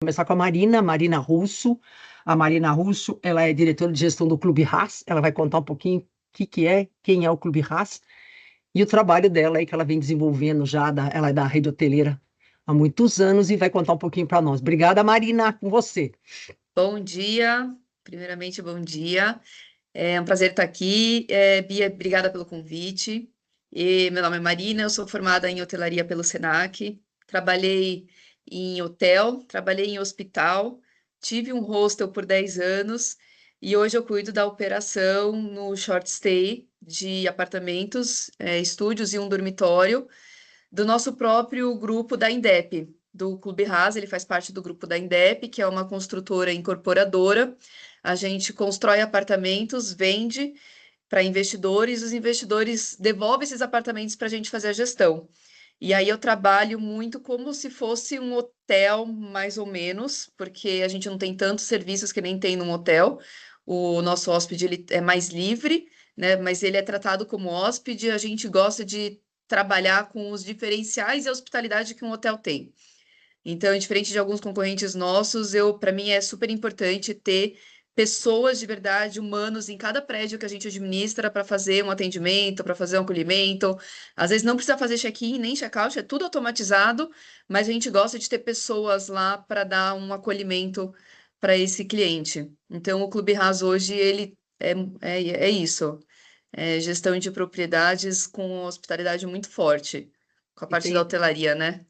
começar com a Marina Russo. A Marina Russo, ela é diretora de gestão do Clube Haas. Ela vai contar um pouquinho o que é, quem é o Clube Haas e o trabalho dela aí que ela vem desenvolvendo já, ela é da rede hoteleira há muitos anos e vai contar um pouquinho para nós. Obrigada, Marina, com você. Bom dia, primeiramente, bom dia. É um prazer estar aqui. Bia, obrigada pelo convite. Meu nome é Marina, eu sou formada em hotelaria pelo Senac. Trabalhei em hotel, trabalhei em hospital, tive um hostel por 10 anos e hoje eu cuido da operação no short stay de apartamentos, estúdios e um dormitório do nosso próprio grupo da Indep, do Clube Haas. Ele faz parte do grupo da Indep, que é uma construtora incorporadora. A gente constrói apartamentos, vende para investidores, os investidores devolvem esses apartamentos para a gente fazer a gestão. E aí eu trabalho muito como se fosse um hotel, mais ou menos, porque a gente não tem tantos serviços que nem tem num hotel. O nosso hóspede ele é mais livre, né? Mas ele é tratado como hóspede. A gente gosta de trabalhar com os diferenciais e a hospitalidade que um hotel tem. Então, diferente de alguns concorrentes nossos, para mim é super importante ter pessoas de verdade, humanos, em cada prédio que a gente administra para fazer um atendimento, para fazer um acolhimento. Às vezes não precisa fazer check-in nem check-out, é tudo automatizado, mas a gente gosta de ter pessoas lá para dar um acolhimento para esse cliente. Então, o Clube House hoje, ele é isso, é gestão de propriedades com hospitalidade muito forte, com a E parte da tem, hotelaria, né?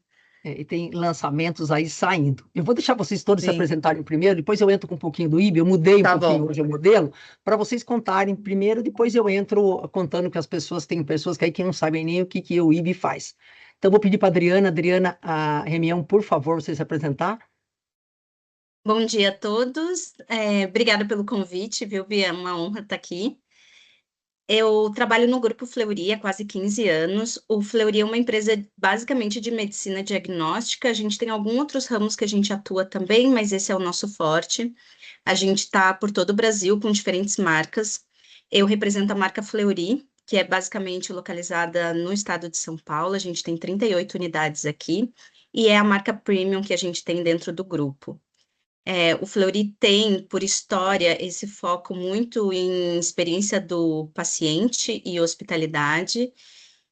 e tem lançamentos aí saindo. Eu vou deixar vocês todos se Sim, apresentarem primeiro, depois eu entro com um pouquinho do IB. Eu mudei um tá pouquinho bom. hoje o modelo, para vocês contarem primeiro, depois eu entro contando que as pessoas, tem pessoas que aí que não sabem nem o que o IB faz. Então, vou pedir para a Adriana. Adriana, a Remião, por favor, você se apresentar. Bom dia a todos. Obrigada pelo convite, viu, Bia? É uma honra estar aqui. Eu trabalho no Grupo Fleury há quase 15 anos. O Fleury é uma empresa basicamente de medicina diagnóstica. A gente tem alguns outros ramos que a gente atua também, mas esse é o nosso forte. A gente está por todo o Brasil com diferentes marcas. Eu represento a marca Fleury, que é basicamente localizada no estado de São Paulo. A gente tem 38 unidades aqui. E é a marca premium que a gente tem dentro do grupo. O Fleury tem, por história, esse foco muito em experiência do paciente e hospitalidade.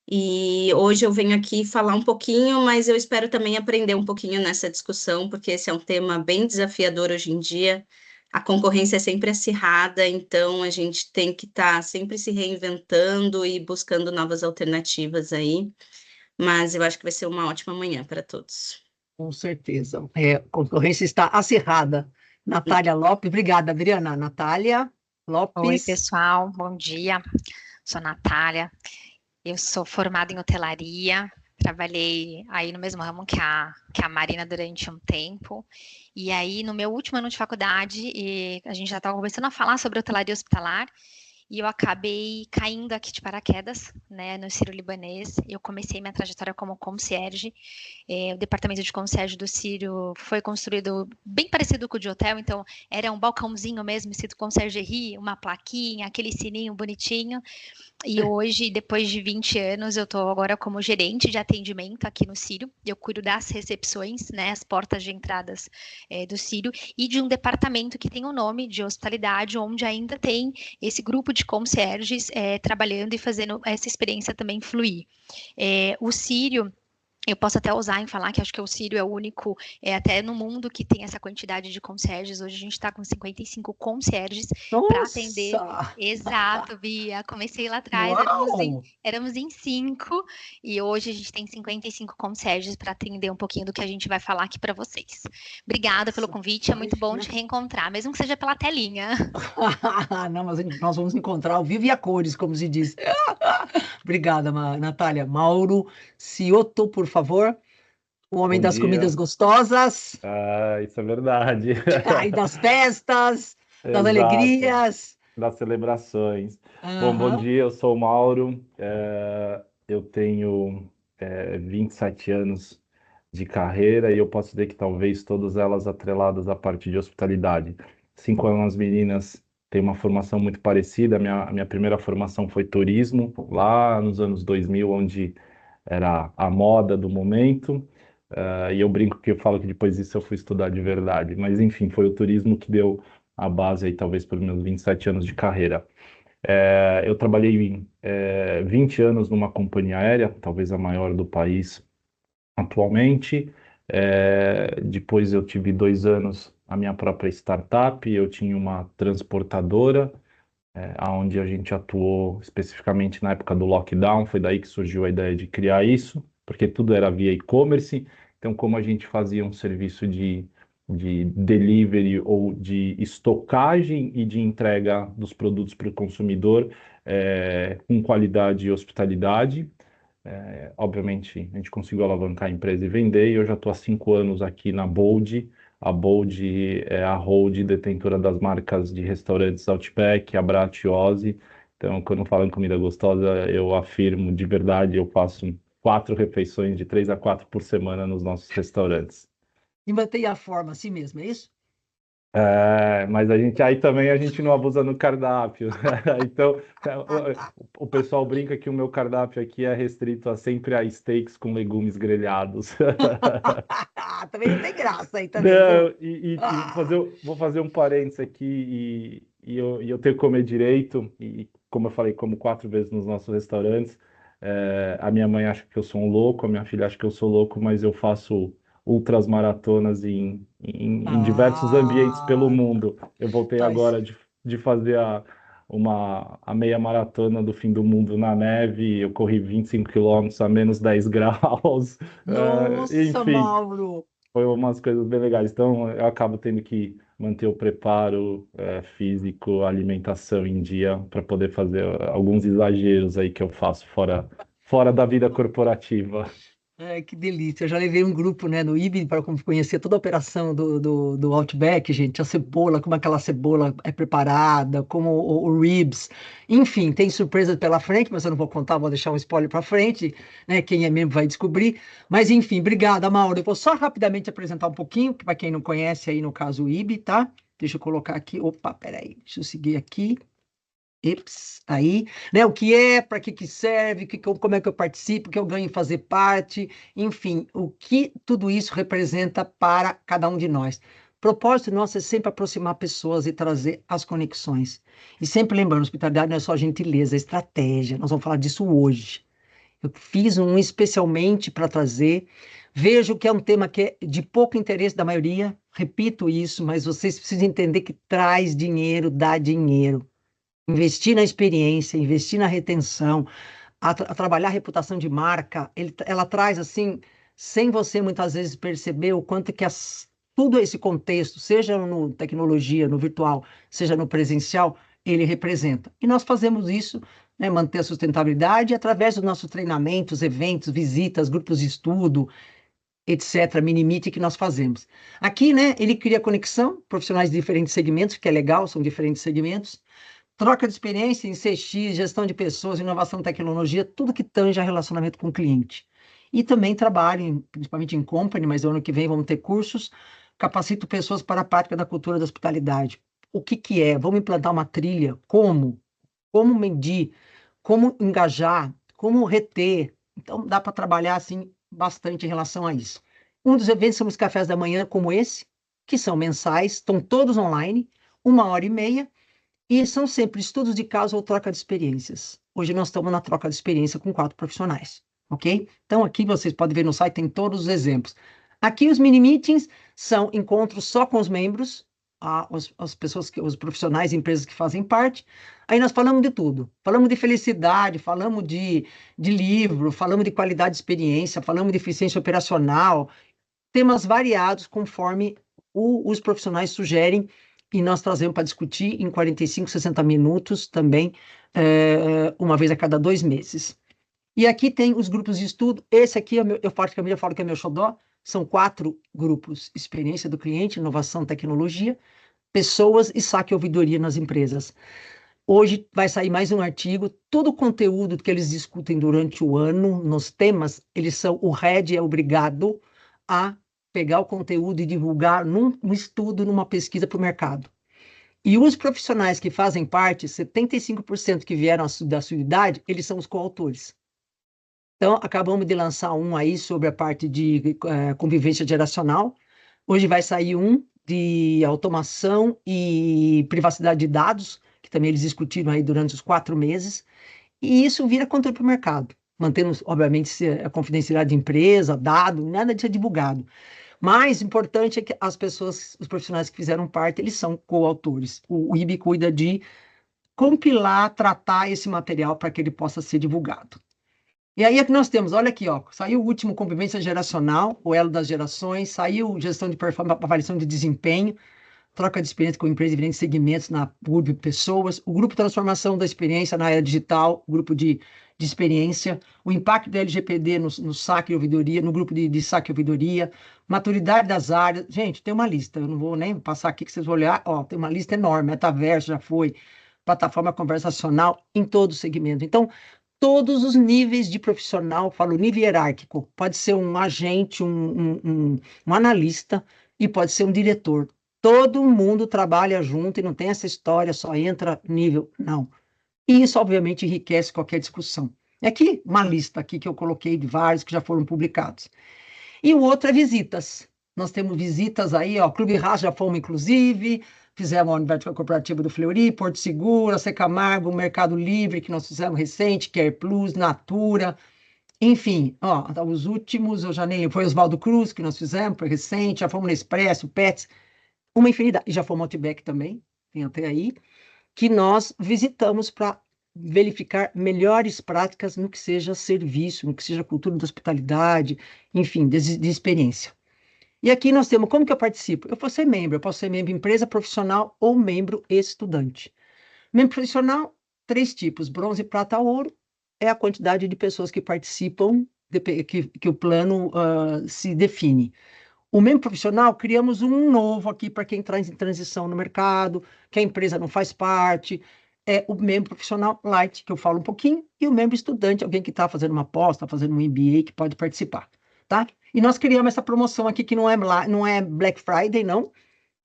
E hoje eu venho aqui falar um pouquinho, mas eu espero também aprender um pouquinho nessa discussão, porque esse é um tema bem desafiador hoje em dia. A concorrência é sempre acirrada, então a gente tem que estar sempre se reinventando e buscando novas alternativas aí. Mas eu acho que vai ser uma ótima manhã para todos. Com certeza. A concorrência está acirrada. Natália Lopes, obrigada, Adriana. Natália Oi, Lopes. pessoal, bom dia. Sou Natália, eu sou formada em hotelaria, trabalhei aí no mesmo ramo que a Marina durante um tempo. E aí, no meu último ano de faculdade, a gente já estava começando a falar sobre hotelaria hospitalar. E eu acabei caindo aqui de paraquedas, né, no Sírio-Libanês. Eu comecei minha trajetória como concierge. O departamento de concierge do Sírio foi construído bem parecido com o de hotel, então era um balcãozinho mesmo, escrito conciergerie, uma plaquinha, aquele sininho bonitinho. E hoje, depois de 20 anos, eu estou agora como gerente de atendimento aqui no Sírio. Eu cuido das recepções, né, as portas de entradas do Sírio, e de um departamento que tem o nome de hospitalidade, onde ainda tem esse grupo de concierges trabalhando e fazendo essa experiência também fluir. O Sírio, eu posso até ousar em falar que acho que o Sírio é o único, até no mundo, que tem essa quantidade de concierges. Hoje a gente está com 55 concierges para atender. Nossa! Exato, Bia. Comecei lá atrás, Uau! éramos em 5 e hoje a gente tem 55 concierges para atender um pouquinho do que a gente vai falar aqui para vocês. Obrigada pelo Nossa, convite, é muito bom te imagina. reencontrar, mesmo que seja pela telinha. Não, mas nós vamos encontrar ao vivo e a cores, como se diz. Obrigada, Natália. Mauro Cioto, por favor. O homem Bom das comidas dia. gostosas, Isso é verdade. e das festas, das Exato, alegrias. das celebrações. Bom Aham. dia, eu sou o Mauro, eu tenho 27 anos de carreira e eu posso dizer que talvez todas elas atreladas à parte de hospitalidade. 5 anos, as meninas têm uma formação muito parecida. A minha primeira formação foi turismo, lá nos anos 2000, onde era a moda do momento. E eu brinco que eu falo que depois disso eu fui estudar de verdade. Mas, enfim, foi o turismo que deu a base aí, talvez, para os meus 27 anos de carreira. Eu trabalhei 20 anos numa companhia aérea, talvez a maior do país atualmente. Depois eu tive 2 anos a minha própria startup, eu tinha uma transportadora, onde a gente atuou especificamente na época do lockdown, foi daí que surgiu a ideia de criar isso, porque tudo era via e-commerce, então como a gente fazia um serviço de delivery ou de estocagem e de entrega dos produtos para o consumidor, com qualidade e hospitalidade, obviamente, a gente conseguiu alavancar a empresa e vender, e eu já estou há 5 anos aqui na Bold. A Bold é a hold detentora das marcas de restaurantes Outback, Abrat e Ozzy. Então, quando falam em comida gostosa, eu afirmo de verdade, eu faço 4 refeições de 3 a 4 por semana nos nossos restaurantes. E mantém a forma assim mesmo, é isso? Mas aí também a gente não abusa no cardápio. Então, o pessoal brinca que o meu cardápio aqui é restrito sempre a steaks com legumes grelhados. Também não tem graça aí também, Não, viu? e Ah, vou fazer um parênteses aqui, e eu tenho que comer direito, e como eu falei, como 4 vezes nos nossos restaurantes. A minha mãe acha que eu sou um louco, a minha filha acha que eu sou louco, mas eu faço ultras maratonas em diversos ambientes pelo ah, mundo. Eu voltei tá isso. agora de fazer a meia maratona do fim do mundo na neve, eu corri 25 quilômetros a menos 10 graus, Nossa, enfim, Mauro. foi umas coisas bem legais. Então, eu acabo tendo que manter o preparo, físico, a alimentação em dia, para poder fazer alguns exageros aí que eu faço fora da vida corporativa. Ai, que delícia. Eu já levei um grupo, né, no IB para conhecer toda a operação do Outback, gente. A cebola, como aquela cebola é preparada, como o ribs. Enfim, tem surpresas pela frente, mas eu não vou contar, vou deixar um spoiler para frente, né? Quem é membro vai descobrir. Mas enfim, obrigada, Mauro. Eu vou só rapidamente apresentar um pouquinho, para quem não conhece aí no caso o IB, tá? Deixa eu colocar aqui. Opa, peraí. Deixa eu seguir aqui. Eps, aí, né? O que é, para que serve, como é que eu participo, o que eu ganho em fazer parte, enfim, o que tudo isso representa para cada um de nós. O propósito nosso é sempre aproximar pessoas e trazer as conexões. E sempre lembrando, hospitalidade não é só gentileza, é estratégia. Nós vamos falar disso hoje. Eu fiz um especialmente para trazer. Vejo que é um tema que é de pouco interesse da maioria. Repito isso, mas vocês precisam entender que traz dinheiro, dá dinheiro. Investir na experiência, investir na retenção, a trabalhar a reputação de marca, ela traz assim, sem você muitas vezes perceber o quanto que tudo esse contexto, seja no tecnologia, no virtual, seja no presencial, ele representa. E nós fazemos isso, né, manter a sustentabilidade através dos nossos treinamentos, eventos, visitas, grupos de estudo, etc., mini-meet que nós fazemos. Aqui, né, ele cria conexão, profissionais de diferentes segmentos, que é legal, são diferentes segmentos, troca de experiência em CX, gestão de pessoas, inovação, tecnologia, tudo que tange a relacionamento com o cliente. E também trabalho, principalmente em company, mas ano que vem vamos ter cursos, capacito pessoas para a prática da cultura da hospitalidade. O que que é? Vamos implantar uma trilha? Como? Como medir? Como engajar? Como reter? Então, dá para trabalhar, assim, bastante em relação a isso. Um dos eventos são os cafés da manhã, como esse, que são mensais, estão todos online, 1 hora e meia, e são sempre estudos de caso ou troca de experiências. Hoje nós estamos na troca de experiência com 4 profissionais, ok? Então aqui vocês podem ver no site, tem todos os exemplos. Aqui os mini meetings são encontros só com os membros, as pessoas, os profissionais, empresas que fazem parte. Aí nós falamos de tudo. Falamos de felicidade, falamos de livro, falamos de qualidade de experiência, falamos de eficiência operacional, temas variados conforme os profissionais sugerem e nós trazemos para discutir em 45, 60 minutos também, uma vez a cada 2 meses. E aqui tem os grupos de estudo. Esse aqui, eu praticamente falo que é meu xodó. São 4 grupos: experiência do cliente, inovação, tecnologia, pessoas e saque e ouvidoria nas empresas. Hoje vai sair mais um artigo. Todo o conteúdo que eles discutem durante o ano, nos temas, o head é obrigado a pegar o conteúdo e divulgar num estudo, numa pesquisa para o mercado. E os profissionais que fazem parte, 75% que vieram da sua idade, eles são os coautores. Então, acabamos de lançar um aí sobre a parte de convivência geracional. Hoje vai sair um de automação e privacidade de dados, que também eles discutiram aí durante os 4 meses, e isso vira conteúdo para o mercado, mantendo, obviamente, a confidencialidade de empresa, dado, nada de ser divulgado. Mais importante é que as pessoas, os profissionais que fizeram parte, eles são coautores. O IB cuida de compilar, tratar esse material para que ele possa ser divulgado. E aí é que nós temos, olha aqui, ó, saiu o último Convivência Geracional, o Elo das Gerações, saiu Gestão de Performance, Avaliação de Desempenho, Troca de Experiência com Empresas e diferentes segmentos na PUB Pessoas, o Grupo Transformação da Experiência na Era Digital, o Grupo de Experiência, o Impacto da LGPD no saque e ouvidoria, no Grupo de saque e ouvidoria, Maturidade das Áreas, gente, tem uma lista, eu não vou nem passar aqui que vocês vão olhar, ó, tem uma lista enorme, Metaverso já foi, plataforma conversacional em todo o segmento. Então, todos os níveis de profissional, falo nível hierárquico, pode ser um agente, um analista e pode ser um diretor. Todo mundo trabalha junto e não tem essa história, só entra nível, não. E isso, obviamente, enriquece qualquer discussão. É aqui uma lista aqui que eu coloquei de vários que já foram publicados. E o outro é visitas. Nós temos visitas aí, ó, Clube Haas já fomos, inclusive, fizemos a Universidade Corporativa do Fleury, Porto Seguro, a Camargo, o Mercado Livre, que nós fizemos recente, Care Plus, Natura, enfim, ó, os últimos, eu já nem lembro, foi Oswaldo Cruz, que nós fizemos, foi recente, já fomos no Expresso, Pets, uma infinidade, e já fomos ao Outback também, tem até aí, que nós visitamos para verificar melhores práticas no que seja serviço, no que seja cultura da hospitalidade, enfim, de experiência. E aqui nós temos, como que eu participo? Eu posso ser membro empresa profissional ou membro estudante. Membro profissional, 3 tipos, bronze, prata, ouro, é a quantidade de pessoas que participam, que o plano se define. O membro profissional, criamos um novo aqui para quem está em transição no mercado, que a empresa não faz parte, é o membro profissional light, que eu falo um pouquinho, e o membro estudante, alguém que está fazendo uma pós, está fazendo um MBA, que pode participar, tá? E nós criamos essa promoção aqui, que não é Black Friday, não,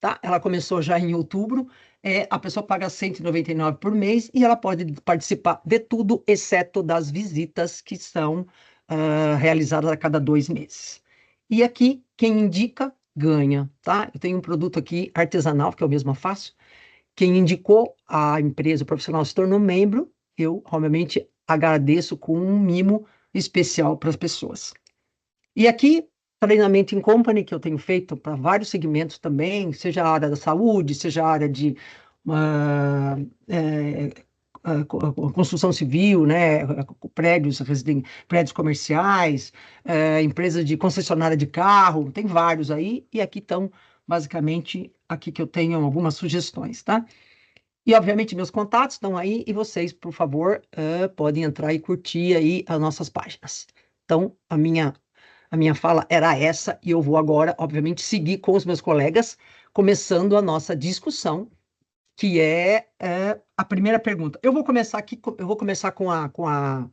tá? Ela começou já em outubro, a pessoa paga R$199 por mês e ela pode participar de tudo, exceto das visitas que são realizadas a cada 2 meses. E aqui, quem indica, ganha, tá? Eu tenho um produto aqui artesanal, que eu mesma faço. Quem indicou a empresa, o profissional se tornou membro, eu, obviamente, agradeço com um mimo especial para as pessoas. E aqui, treinamento em company, que eu tenho feito para vários segmentos também, seja a área da saúde, seja a área de construção civil, né, prédios comerciais, empresas de concessionária de carro, tem vários aí, e aqui estão, basicamente, aqui que eu tenho algumas sugestões, tá? E, obviamente, meus contatos estão aí, e vocês, por favor, podem entrar e curtir aí as nossas páginas. Então, a minha fala era essa, e eu vou agora, obviamente, seguir com os meus colegas, começando a nossa discussão, que é a primeira pergunta. Eu vou começar aqui, eu vou começar com a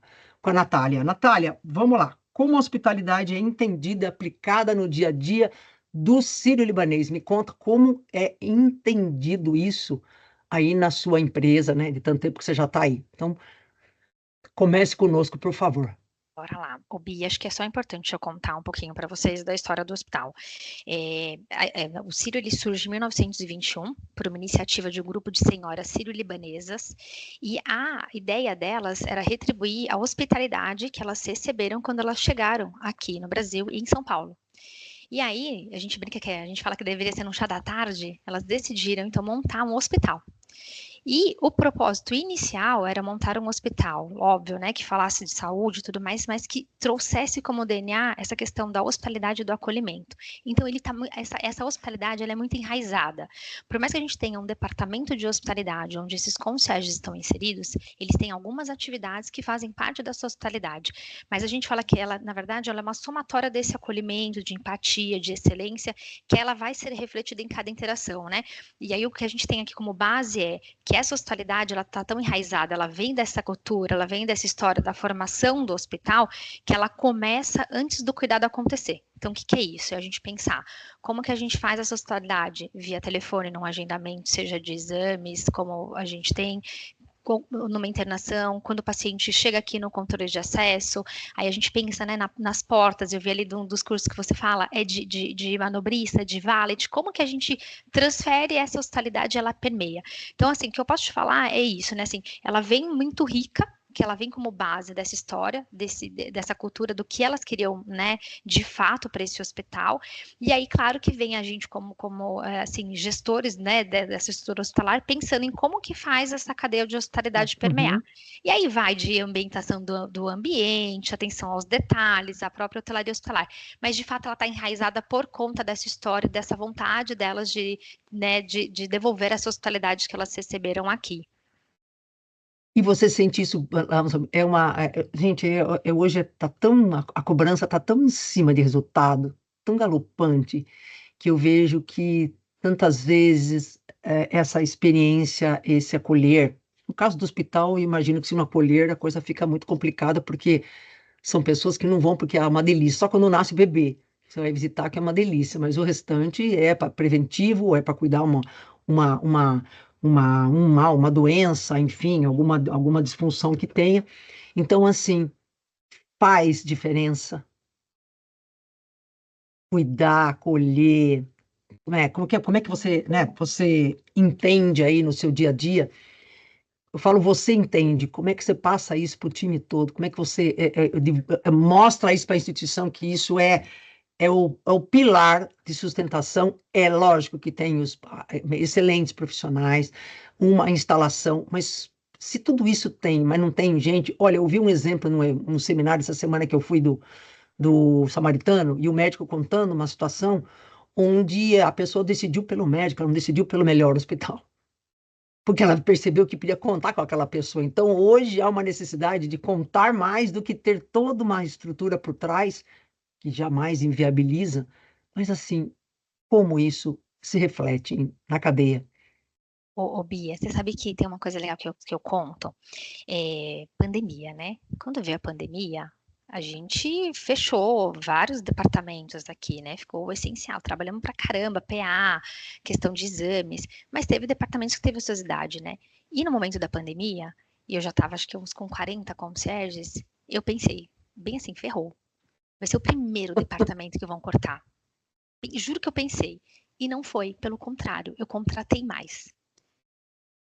Natália. Natália, vamos lá. Como a hospitalidade é entendida, aplicada no dia a dia do sírio-libanês? Me conta como é entendido isso aí na sua empresa, né? De tanto tempo que você já está aí. Então, comece conosco, por favor. Bora lá. O Bi, acho que é só importante eu contar um pouquinho para vocês da história do hospital. O Sírio ele surge em 1921 por uma iniciativa de um grupo de senhoras sírio-libanesas e a ideia delas era retribuir a hospitalidade que elas receberam quando elas chegaram aqui no Brasil e em São Paulo. E aí, a gente brinca que a gente fala que deveria ser um chá da tarde, elas decidiram então montar um hospital. E o propósito inicial era montar um hospital, óbvio, né, que falasse de saúde e tudo mais, mas que trouxesse como DNA essa questão da hospitalidade e do acolhimento. Então, essa hospitalidade ela é muito enraizada. Por mais que a gente tenha um departamento de hospitalidade, onde esses concierges estão inseridos, eles têm algumas atividades que fazem parte dessa hospitalidade. Mas a gente fala que ela, na verdade, ela é uma somatória desse acolhimento, de empatia, de excelência, que ela vai ser refletida em cada interação, né? E aí o que a gente tem aqui como base é que essa hospitalidade, ela está tão enraizada, ela vem dessa cultura, ela vem dessa história da formação do hospital, que ela começa antes do cuidado acontecer. Então, o que é isso? É a gente pensar como que a gente faz essa hospitalidade via telefone, num agendamento, seja de exames, como a gente tem, numa internação, quando o paciente chega aqui no controle de acesso, aí a gente pensa, né, nas portas, eu vi ali dos cursos que você fala, de manobrista, de valet, como que a gente transfere essa hospitalidade, ela permeia. Então, assim, o que eu posso te falar é isso, né, assim, ela vem muito rica, que ela vem como base dessa história, dessa cultura, do que elas queriam, né, de fato, para esse hospital. E aí, claro que vem a gente como assim, gestores, né, dessa estrutura hospitalar, pensando em como que faz essa cadeia de hospitalidade permear. Uhum. E aí vai de ambientação do ambiente, atenção aos detalhes, a própria hotelaria hospitalar. Mas, de fato, ela está enraizada por conta dessa história, dessa vontade delas né, de devolver essa hospitalidade que elas receberam aqui. E você sente isso, gente, hoje a cobrança está tão em cima de resultado, tão galopante, que eu vejo que tantas vezes essa experiência, esse acolher, no caso do hospital, eu imagino que se não acolher, a coisa fica muito complicada, porque são pessoas que não vão porque é uma delícia, só quando nasce o bebê, você vai visitar que é uma delícia, mas o restante é para preventivo, ou é para cuidar uma, uma, um mal, uma doença, enfim, alguma disfunção que tenha. Então, assim, faz diferença cuidar, acolher, né? Como é que você, né, você entende aí no seu dia a dia? Eu falo, você entende, como é que você passa isso para o time todo? Como é que você mostra isso para a instituição que isso é o pilar de sustentação? É lógico que tem os excelentes profissionais, uma instalação, mas se tudo isso tem, mas não tem gente... Olha, eu vi um exemplo num seminário essa semana que eu fui do Samaritano, e o médico contando uma situação onde a pessoa decidiu pelo médico, ela não decidiu pelo melhor hospital, porque ela percebeu que podia contar com aquela pessoa. Então, hoje há uma necessidade de contar mais do que ter toda uma estrutura por trás, que jamais inviabiliza. Mas, assim, como isso se reflete na cadeia? Ô, Bia, você sabe que tem uma coisa legal que eu conto? Pandemia, né? Quando veio a pandemia, a gente fechou vários departamentos aqui, né? Ficou o essencial. Trabalhamos pra caramba, PA, questão de exames, mas teve departamentos que teve ociosidade, né? E no momento da pandemia, e eu já tava, acho que uns com 40 concierges, eu pensei, bem assim, ferrou. Vai ser o primeiro departamento que vão cortar. Juro que eu pensei. E não foi, pelo contrário, eu contratei mais.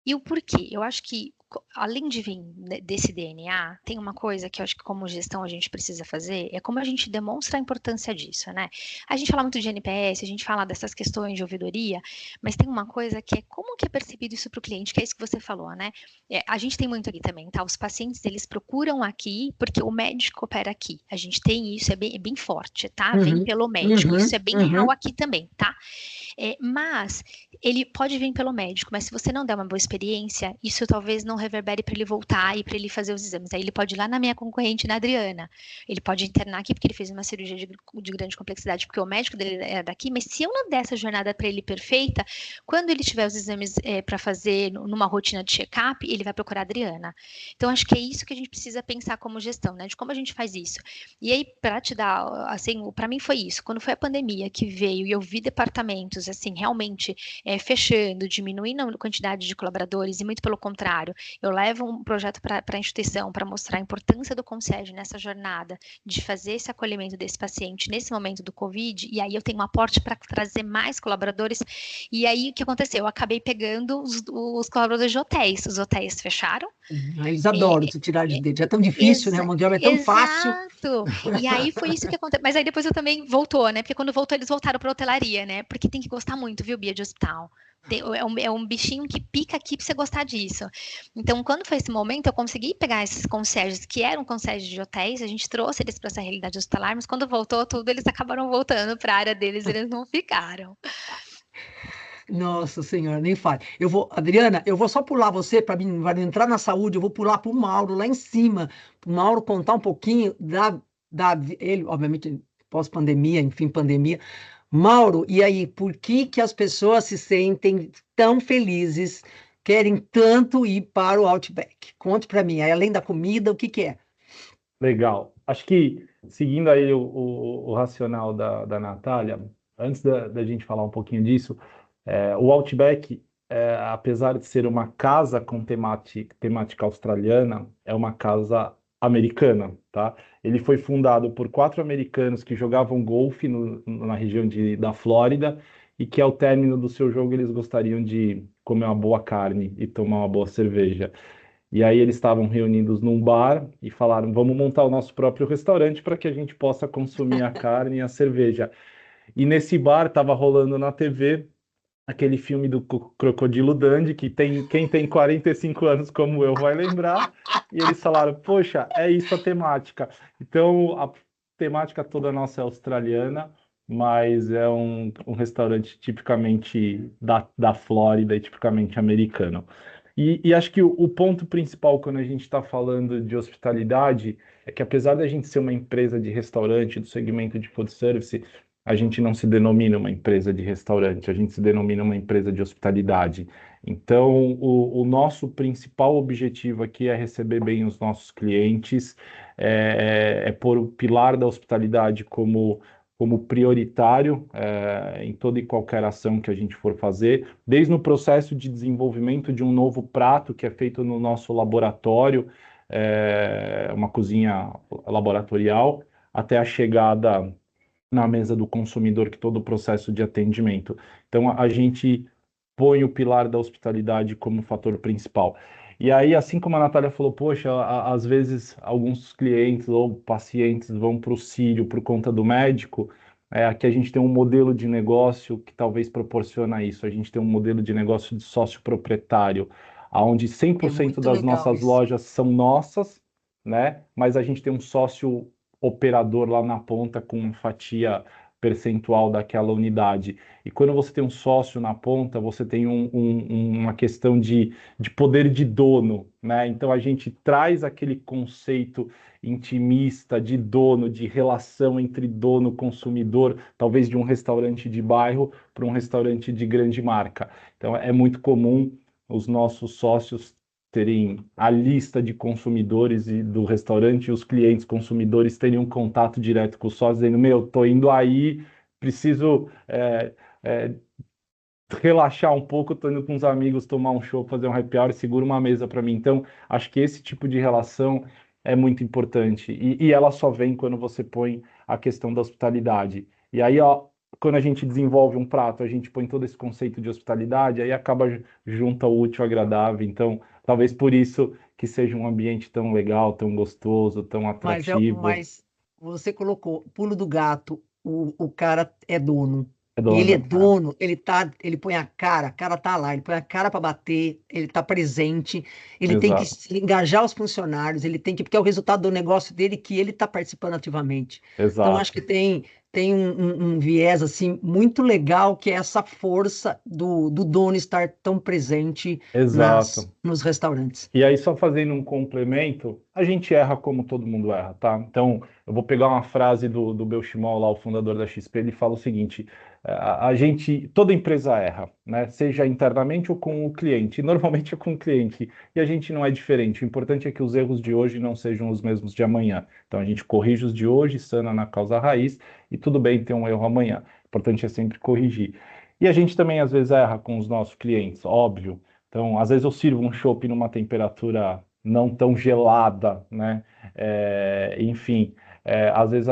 E o porquê? Eu acho que, além de vir desse DNA, tem uma coisa que eu acho que, como gestão, a gente precisa fazer, é como a gente demonstra a importância disso, né? A gente fala muito de NPS, a gente fala dessas questões de ouvidoria, mas tem uma coisa que é como que é percebido isso para o cliente, que é isso que você falou, né? A gente tem muito aqui também, tá? Os pacientes, eles procuram aqui porque o médico opera aqui. A gente tem isso, é bem forte, tá? Vem pelo médico, isso é bem real aqui também, tá? Mas ele pode vir pelo médico, mas se você não der uma boa experiência, isso talvez não reverbere para ele voltar e para ele fazer os exames. Aí ele pode ir lá na minha concorrente, na Adriana. Ele pode internar aqui porque ele fez uma cirurgia de grande complexidade, porque o médico dele é daqui, mas se eu não der essa jornada para ele perfeita, quando ele tiver os exames para fazer numa rotina de check-up, ele vai procurar a Adriana. Então, acho que é isso que a gente precisa pensar como gestão, né? De como a gente faz isso. E aí, para te dar, assim, para mim foi isso. Quando foi a pandemia que veio e eu vi departamentos, assim, realmente fechando, diminuindo a quantidade de colaboradores, e muito pelo contrário, eu levo um projeto para a instituição para mostrar a importância do concierge nessa jornada, de fazer esse acolhimento desse paciente nesse momento do Covid, e aí eu tenho um aporte para trazer mais colaboradores, e aí o que aconteceu? Eu acabei pegando os colaboradores de hotéis, os hotéis fecharam. Eles adoram se tirar de dentro, é tão difícil, né? O mundial é tão fácil. Exato. E aí foi isso que aconteceu. Mas aí depois eu também voltou, né? Porque quando voltou, eles voltaram para hotelaria, né? Porque tem que gostar muito, viu, Bia, de hospital. É um bichinho que pica aqui para você gostar disso. Então, quando foi esse momento, eu consegui pegar esses concierges, que eram concierges de hotéis, a gente trouxe eles para essa realidade hospitalar, mas quando voltou tudo, eles acabaram voltando para a área deles, eles não ficaram. Nossa Senhora, nem fale. Adriana, eu vou só pular você para mim, vai entrar na saúde, eu vou pular para o Mauro lá em cima, para o Mauro contar um pouquinho ele, obviamente, pós-pandemia, enfim, pandemia. Mauro, e aí, por que as pessoas se sentem tão felizes, querem tanto ir para o Outback? Conte para mim, aí, além da comida, o que é? Legal. Acho que, seguindo aí o racional da Natália, antes da gente falar um pouquinho disso, o Outback, apesar de ser uma casa com temática australiana, é uma casa americana, tá? Ele foi fundado por 4 americanos que jogavam golfe na região da Flórida e que ao término do seu jogo eles gostariam de comer uma boa carne e tomar uma boa cerveja. E aí eles estavam reunidos num bar e falaram, vamos montar o nosso próprio restaurante para que a gente possa consumir a carne e a cerveja. E nesse bar estava rolando na TV aquele filme do Crocodilo Dundee, que quem tem 45 anos como eu vai lembrar, e eles falaram, poxa, é isso a temática. Então, a temática toda nossa é australiana, mas é um restaurante tipicamente da Flórida e tipicamente americano. E acho que o ponto principal quando a gente está falando de hospitalidade é que apesar da gente ser uma empresa de restaurante, do segmento de food service, a gente não se denomina uma empresa de restaurante, a gente se denomina uma empresa de hospitalidade. Então, o nosso principal objetivo aqui é receber bem os nossos clientes, é pôr o pilar da hospitalidade como prioritário em toda e qualquer ação que a gente for fazer, desde o processo de desenvolvimento de um novo prato que é feito no nosso laboratório, uma cozinha laboratorial, até a chegada na mesa do consumidor, que todo o processo de atendimento. Então, a gente põe o pilar da hospitalidade como fator principal. E aí, assim como a Natália falou, poxa, às vezes alguns clientes ou pacientes vão para o Sírio por conta do médico, aqui a gente tem um modelo de negócio que talvez proporciona isso. A gente tem um modelo de negócio de sócio proprietário, onde 100% das nossas lojas são nossas, né? Mas a gente tem um sócio operador lá na ponta com uma fatia percentual daquela unidade. E quando você tem um sócio na ponta, você tem uma questão de poder de dono, né? Então a gente traz aquele conceito intimista de dono, de relação entre dono e consumidor, talvez de um restaurante de bairro para um restaurante de grande marca. Então é muito comum os nossos sócios terem a lista de consumidores do restaurante e os clientes consumidores terem um contato direto com os sócios, dizendo, meu, tô indo aí, preciso relaxar um pouco, tô indo com uns amigos tomar um show, fazer um happy hour, segura uma mesa para mim. Então, acho que esse tipo de relação é muito importante. E ela só vem quando você põe a questão da hospitalidade. E aí, ó, quando a gente desenvolve um prato, a gente põe todo esse conceito de hospitalidade, aí acaba junto ao útil ao agradável. Então, talvez por isso que seja um ambiente tão legal, tão gostoso, tão atrativo. Mas você colocou pulo do gato, o cara é dono. É dono, Ele é dono, ele põe a cara tá lá, ele põe a cara para bater, ele tá presente, ele tem que engajar os funcionários, ele tem que, porque é o resultado do negócio dele que ele tá participando ativamente. Exato. Então, acho que tem um viés assim muito legal, que é essa força do dono estar tão presente nos restaurantes. E aí, só fazendo um complemento, a gente erra como todo mundo erra, tá? Então, eu vou pegar uma frase do Bill Schmall, lá, o fundador da XP, ele fala o seguinte, toda empresa erra, né? Seja internamente ou com o cliente, e normalmente é com o cliente, e a gente não é diferente. O importante é que os erros de hoje não sejam os mesmos de amanhã. Então, a gente corrige os de hoje, sana na causa raiz, e tudo bem ter um erro amanhã. O importante é sempre corrigir. E a gente também, às vezes, erra com os nossos clientes, óbvio. Então, às vezes eu sirvo um chopp numa temperatura não tão gelada, né? Enfim, às vezes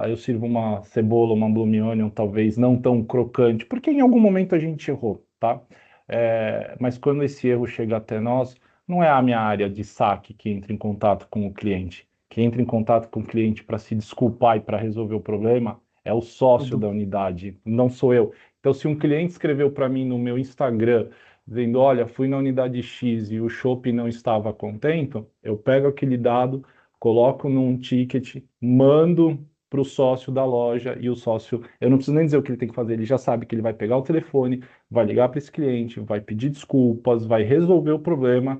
eu sirvo uma cebola, uma bloom onion, talvez não tão crocante, porque em algum momento a gente errou, tá? Mas quando esse erro chega até nós, não é a minha área de saque que entra em contato com o cliente. Quem entra em contato com o cliente para se desculpar e para resolver o problema é o sócio da unidade, não sou eu. Então, se um cliente escreveu para mim no meu Instagram, dizendo, olha, fui na unidade X e o shopping não estava contento, eu pego aquele dado, coloco num ticket, mando para o sócio da loja e o sócio, eu não preciso nem dizer o que ele tem que fazer, ele já sabe que ele vai pegar o telefone, vai ligar para esse cliente, vai pedir desculpas, vai resolver o problema,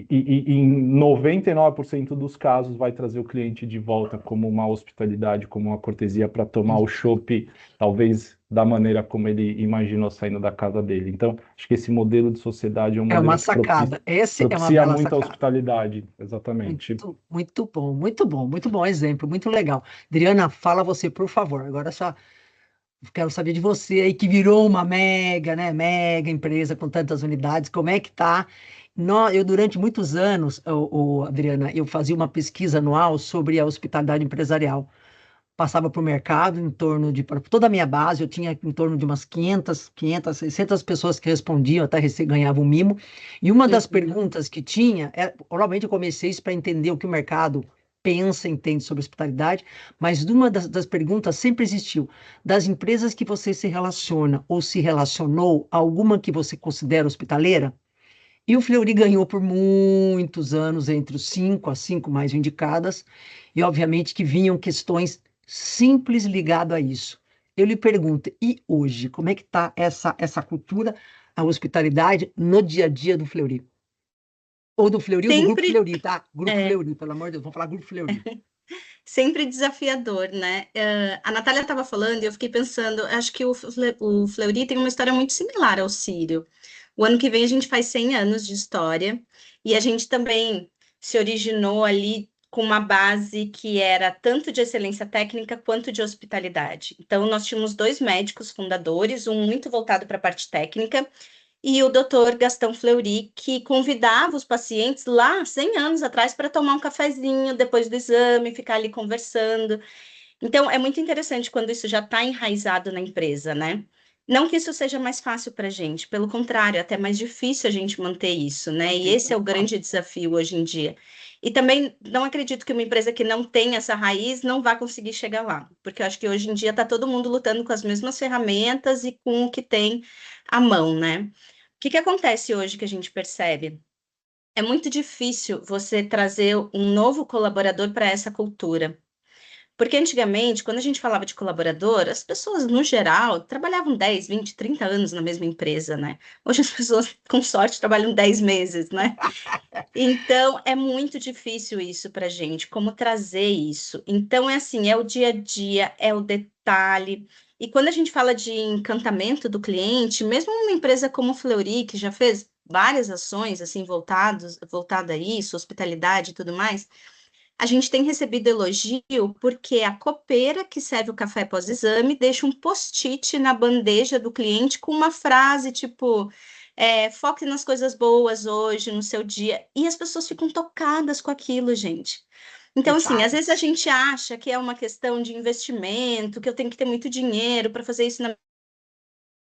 e em 99% dos casos vai trazer o cliente de volta como uma hospitalidade, como uma cortesia para tomar o chopp, talvez da maneira como ele imaginou saindo da casa dele. Então, acho que esse modelo de sociedade é um modelo uma sacada. propicia muita hospitalidade, exatamente. Muito bom exemplo, muito legal. Adriana, fala você, por favor. Agora Quero saber de você aí que virou uma mega, né, mega empresa com tantas unidades, como é que tá? Eu durante muitos anos, Adriana, eu fazia uma pesquisa anual sobre a hospitalidade empresarial. Passava para o mercado em torno de, para toda a minha base, eu tinha em torno de umas 500, 600 pessoas que respondiam, até ganhavam um mimo. E uma das Uhum. perguntas que tinha, normalmente eu comecei isso para entender o que o mercado pensa, entende sobre hospitalidade, mas uma das perguntas sempre existiu: das empresas que você se relaciona ou se relacionou, alguma que você considera hospitaleira? E o Fleury ganhou por muitos anos, entre os 5 as 5 mais indicadas, e obviamente que vinham questões simples ligadas a isso. Eu lhe pergunto, e hoje, como é que está essa cultura, a hospitalidade no dia a dia do Fleury? Ou do Fleury ou do Grupo Sempre, Fleury, tá? Grupo é, Fleury, pelo amor de Deus, vamos falar Grupo Fleury. sempre desafiador, né? A Natália estava falando e eu fiquei pensando, acho que o Fleury tem uma história muito similar ao Sírio. O ano que vem a gente faz 100 anos de história e a gente também se originou ali com uma base que era tanto de excelência técnica quanto de hospitalidade. Então, nós tínhamos dois médicos fundadores, um muito voltado para a parte técnica e o doutor Gastão Fleury, que convidava os pacientes lá 100 anos atrás para tomar um cafezinho depois do exame, ficar ali conversando. Então, é muito interessante quando isso já está enraizado na empresa, né? Não que isso seja mais fácil para a gente, pelo contrário, é até mais difícil a gente manter isso, né? E esse é o grande desafio hoje em dia. E também não acredito que uma empresa que não tem essa raiz não vá conseguir chegar lá, porque eu acho que hoje em dia está todo mundo lutando com as mesmas ferramentas e com o que tem à mão, né? O que que acontece hoje que a gente percebe? É muito difícil você trazer um novo colaborador para essa cultura. Porque antigamente, quando a gente falava de colaborador, as pessoas, no geral, trabalhavam 10, 20, 30 anos na mesma empresa, né? Hoje as pessoas, com sorte, trabalham 10 meses, né? Então, é muito difícil isso para a gente, como trazer isso. Então, é assim, é o dia a dia, é o detalhe. E quando a gente fala de encantamento do cliente, mesmo uma empresa como o Fleury, que já fez várias ações, assim, voltada a isso, hospitalidade e tudo mais, a gente tem recebido elogio porque a copeira que serve o café pós-exame deixa um post-it na bandeja do cliente com uma frase tipo: foque nas coisas boas hoje, no seu dia. E as pessoas ficam tocadas com aquilo, gente. Então, assim, às vezes a Detalhes. gente acha que é uma questão de investimento, que eu tenho que ter muito dinheiro para fazer isso, mas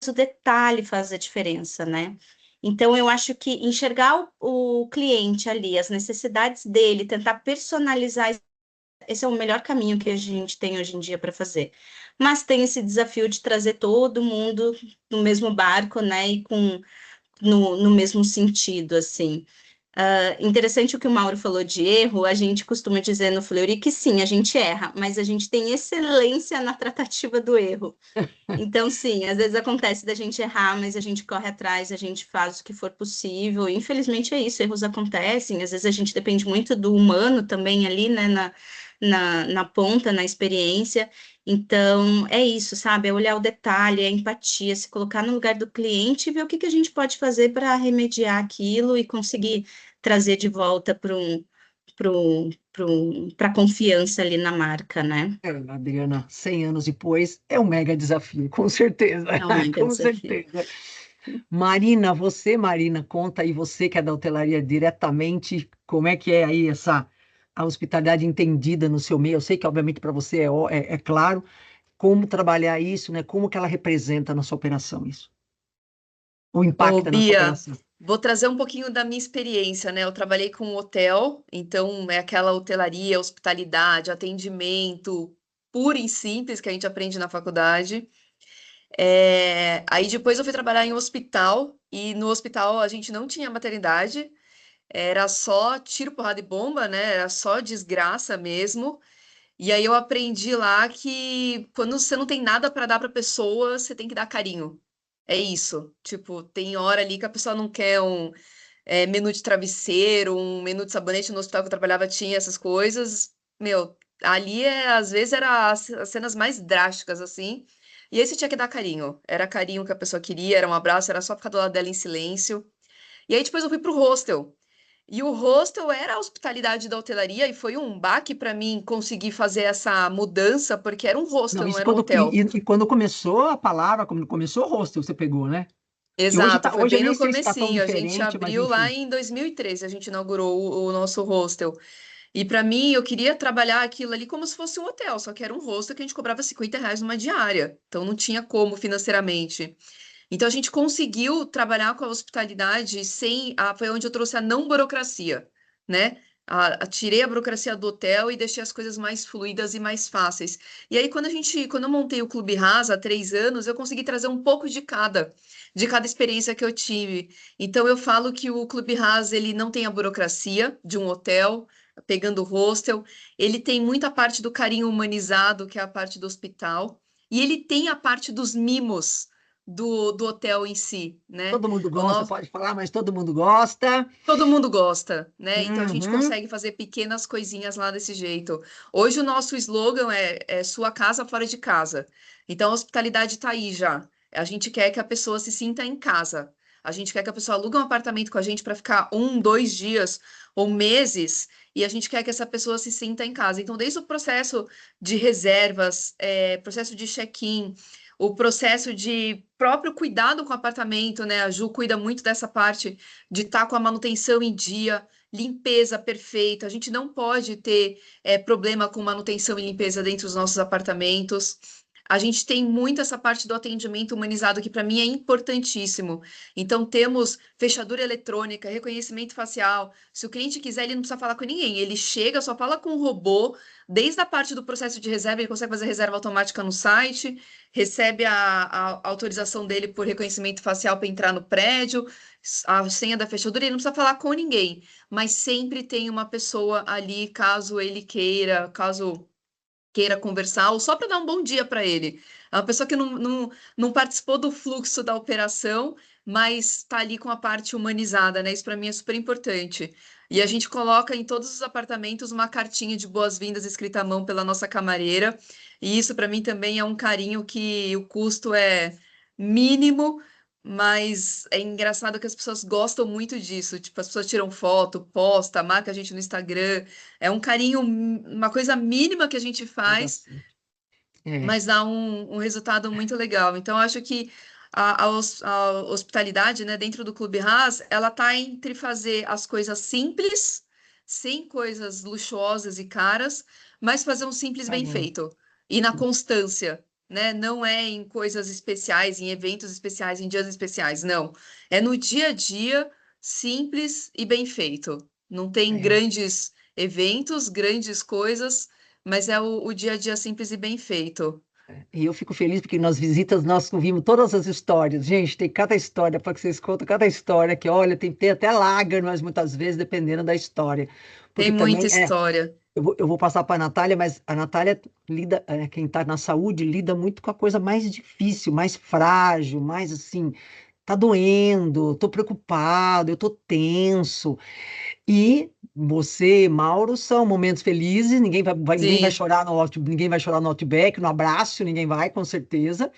o detalhe faz a diferença, né? Então, eu acho que enxergar o cliente ali, as necessidades dele, tentar personalizar, esse é o melhor caminho que a gente tem hoje em dia para fazer. Mas tem esse desafio de trazer todo mundo no mesmo barco, né? E no mesmo sentido, assim. Interessante o que o Mauro falou de erro, a gente costuma dizer no Fleury que sim, a gente erra, mas a gente tem excelência na tratativa do erro. Então, sim, às vezes acontece da gente errar, mas a gente corre atrás, a gente faz o que for possível. Infelizmente é isso, erros acontecem. Às vezes a gente depende muito do humano também ali, né, na ponta, na experiência. Então, é isso, sabe? É olhar o detalhe, é a empatia, se colocar no lugar do cliente e ver o que que a gente pode fazer para remediar aquilo e conseguir trazer de volta para a confiança ali na marca, né? Adriana, 100 anos depois, é um mega desafio, com certeza, É um mega com desafio. certeza. Marina, conta aí, você que é da hotelaria diretamente, como é que é aí a hospitalidade entendida no seu meio? Eu sei que, obviamente, para você é claro como trabalhar isso, né? Como que ela representa na sua operação isso, ou Ô, impacta na sua Bia, operação. vou trazer um pouquinho da minha experiência, né? Eu trabalhei com um hotel, então é aquela hotelaria, hospitalidade, atendimento puro e simples que a gente aprende na faculdade. Aí depois eu fui trabalhar em um hospital, e no hospital a gente não tinha maternidade, era só tiro, porrada e bomba, né? Era só desgraça mesmo. E aí eu aprendi lá que quando você não tem nada para dar para pessoa, você tem que dar carinho. É isso. Tipo, tem hora ali que a pessoa não quer um menu de travesseiro, um menu de sabonete. No hospital que eu trabalhava tinha essas coisas. Meu, ali às vezes era as cenas mais drásticas assim. E aí você tinha que dar carinho. Era carinho que a pessoa queria, era um abraço, era só ficar do lado dela em silêncio. E aí depois eu fui pro hostel. E o hostel era a hospitalidade da hotelaria, e foi um baque para mim conseguir fazer essa mudança, porque era um Não, hostel, não isso era um quando, hotel. e quando começou a palavra, quando começou o hostel, você pegou, né? Que hoje, Exato, foi hoje eu bem nem no sei se está tão comecinho. A gente diferente, mas abriu lá enfim. em 2013, a gente inaugurou o nosso hostel. E para mim, eu queria trabalhar aquilo ali como se fosse um hotel, só que era um hostel que a gente cobrava R$ 50 numa diária. Então não tinha como financeiramente. Então a gente conseguiu trabalhar com a hospitalidade sem. Foi onde eu trouxe a não burocracia, né? Tirei a burocracia do hotel e deixei as coisas mais fluidas e mais fáceis. E aí, quando eu montei o Clube Rasa há 3 anos, eu consegui trazer um pouco de cada experiência que eu tive. Então eu falo que o Clube Rasa ele não tem a burocracia de um hotel, pegando hostel, ele tem muita parte do carinho humanizado, que é a parte do hospital, e ele tem a parte dos mimos do hotel em si, né? Todo mundo O gosta, nosso, pode falar, mas todo mundo gosta. todo mundo gosta, né? Então a gente Uhum. consegue fazer pequenas coisinhas lá desse jeito. Hoje o nosso slogan é sua casa fora de casa. Então a hospitalidade está aí já. A gente quer que a pessoa se sinta em casa. A gente quer que a pessoa alugue um apartamento com a gente para ficar 1, 2 dias ou meses, e a gente quer que essa pessoa se sinta em casa. Então, desde o processo de reservas, processo de check-in, o processo de próprio cuidado com o apartamento, né? A Ju cuida muito dessa parte de estar com a manutenção em dia, limpeza perfeita. A gente não pode ter problema com manutenção e limpeza dentro dos nossos apartamentos. A gente tem muito essa parte do atendimento humanizado, que para mim é importantíssimo. Então, temos fechadura eletrônica, reconhecimento facial. Se o cliente quiser, ele não precisa falar com ninguém. Ele chega, só fala com o robô. Desde a parte do processo de reserva, ele consegue fazer reserva automática no site, recebe a autorização dele por reconhecimento facial para entrar no prédio, a senha da fechadura, ele não precisa falar com ninguém, mas sempre tem uma pessoa ali, caso ele queira, caso queira conversar, ou só para dar um bom dia para ele. É uma pessoa que não participou do fluxo da operação, mas está ali com a parte humanizada, né? Isso para mim é super importante. E a gente coloca em todos os apartamentos uma cartinha de boas-vindas escrita à mão pela nossa camareira, e isso para mim também é um carinho que o custo é mínimo, mas é engraçado que as pessoas gostam muito disso. Tipo, as pessoas tiram foto, posta, marca a gente no Instagram. É um carinho, uma coisa mínima que a gente faz, É. mas dá um resultado muito legal. Então, eu acho que a hospitalidade, né, dentro do Clube Haas, ela tá entre fazer as coisas simples, sem coisas luxuosas e caras, mas fazer um simples bem Carinho. feito. E na constância, né? Não é em coisas especiais, em eventos especiais, em dias especiais, não. É no dia a dia, simples e bem feito. Não tem É. grandes eventos, grandes coisas, mas é o dia a dia simples e bem feito. E eu fico feliz porque nas visitas nós ouvimos todas as histórias. Gente, tem cada história para que vocês contam, cada história que, olha, tem que ter até lágrimas muitas vezes, dependendo da história. Tem Porque muita também história. eu vou passar para a Natália, mas a Natália lida, quem está na saúde, lida muito com a coisa mais difícil, mais frágil, mais assim, tá doendo, tô preocupado, eu tô tenso. E você, Mauro, são momentos felizes, ninguém vai Sim, chorar ninguém vai chorar no Outback, no abraço, ninguém vai, com certeza.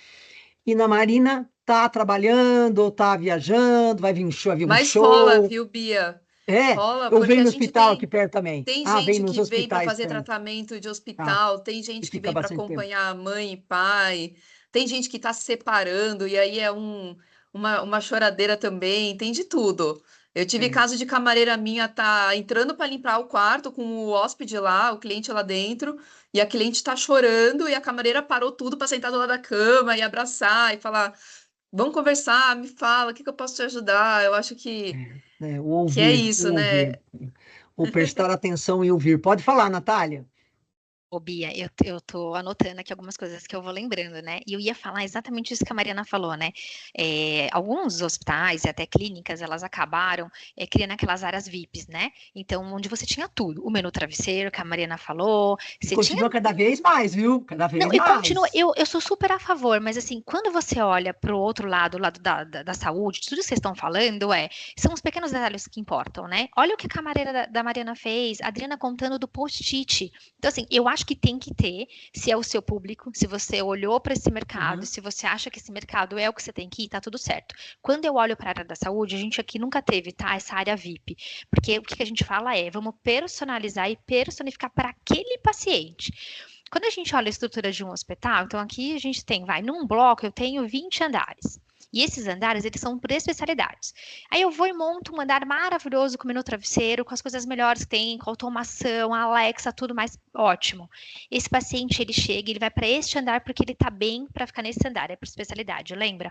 E na Marina tá trabalhando, ou tá viajando, vai vir um mas rola, show. viu, Bia? É, Rola, eu porque venho a no gente hospital aqui tem. perto também. Tem Ah, vem gente nos que vem para hospitais fazer perto. tratamento de Ah, hospital, tem e gente que fica vem para bastante tempo. acompanhar mãe e pai, tem gente que está se separando, e aí é uma choradeira também, tem de tudo. Eu tive É. caso de camareira minha tá entrando para limpar o quarto com o hóspede lá, o cliente lá dentro, e a cliente está chorando, e a camareira parou tudo para sentar do lado da cama e abraçar e falar: vamos conversar, me fala, o que que eu posso te ajudar? Eu acho O que é ouvir, isso, o né? ouvir. O prestar atenção e ouvir. Pode falar, Natália. Ô, Bia, eu tô anotando aqui algumas coisas que eu vou lembrando, né? E eu ia falar exatamente isso que a Mariana falou, né? Alguns hospitais e até clínicas, elas acabaram criando aquelas áreas VIPs, né? Então, onde você tinha tudo. O menu travesseiro, que a Mariana falou, E você tinha. continua cada vez mais, viu? Cada Não, vez eu continuo, mais. eu sou super a favor, mas assim, quando você olha para o outro lado, o lado da saúde, tudo isso que vocês estão falando são os pequenos detalhes que importam, né? Olha o que a camareira da Mariana fez, a Adriana contando do post-it. Então, assim, eu acho acho que tem que ter, se é o seu público, se você olhou para esse mercado, se você acha que esse mercado é o que você tem que ir, tá tudo certo. Quando eu olho para a área da saúde, a gente aqui nunca teve, tá? Essa área VIP. Porque o que a gente fala é, vamos personalizar e personificar para aquele paciente. Quando a gente olha a estrutura de um hospital, então aqui a gente tem, num bloco eu tenho 20 andares. E esses andares, eles são por especialidades. Aí eu vou e monto um andar maravilhoso com o menu travesseiro, com as coisas melhores que tem, com automação, Alexa, tudo mais ótimo. Esse paciente, ele chega, ele vai para este andar porque ele está bem para ficar nesse andar, é por especialidade, lembra?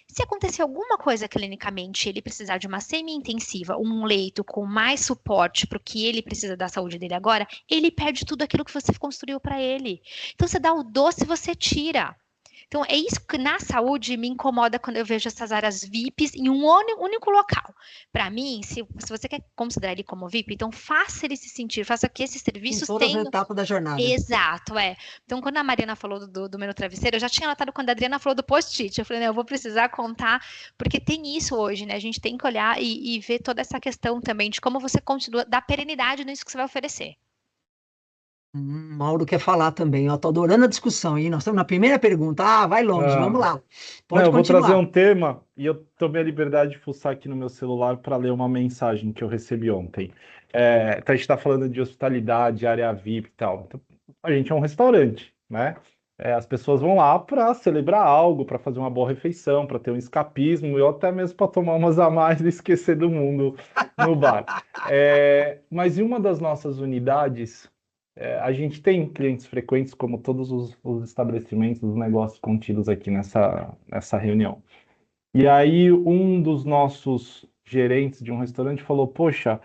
Se acontecer alguma coisa clinicamente, ele precisar de uma semi-intensiva, um leito com mais suporte para o que ele precisa da saúde dele agora, ele perde tudo aquilo que você construiu para ele. Então, você dá o doce, você tira. Então, é isso que na saúde me incomoda quando eu vejo essas áreas VIPs em um único local. Para mim, se você quer considerar ele como VIP, então faça ele se sentir, faça que esses serviços Em todas tenham... as etapas da jornada. Exato, é. Então, quando a Mariana falou do menu travesseiro, eu já tinha notado quando a Adriana falou do post-it. Eu falei, eu vou precisar contar, porque tem isso hoje, né? A gente tem que olhar e ver toda essa questão também de como você continua, dar perenidade nisso que você vai oferecer. Mauro quer falar também. Eu tô adorando a discussão, hein? Nós estamos na primeira pergunta. Vai longe, vamos lá. Não, Pode eu vou trazer continuar. um tema e eu tomei a liberdade de fuçar aqui no meu celular para ler uma mensagem que eu recebi ontem. Então a gente está falando de hospitalidade, área VIP e tal. Então, a gente é um restaurante, né? As pessoas vão lá para celebrar algo, para fazer uma boa refeição, para ter um escapismo, ou até mesmo para tomar umas a mais e esquecer do mundo no bar. Mas em uma das nossas unidades, a gente tem clientes frequentes, como todos os estabelecimentos, os negócios contidos aqui nessa reunião. E aí, um dos nossos gerentes de um restaurante falou: Poxa,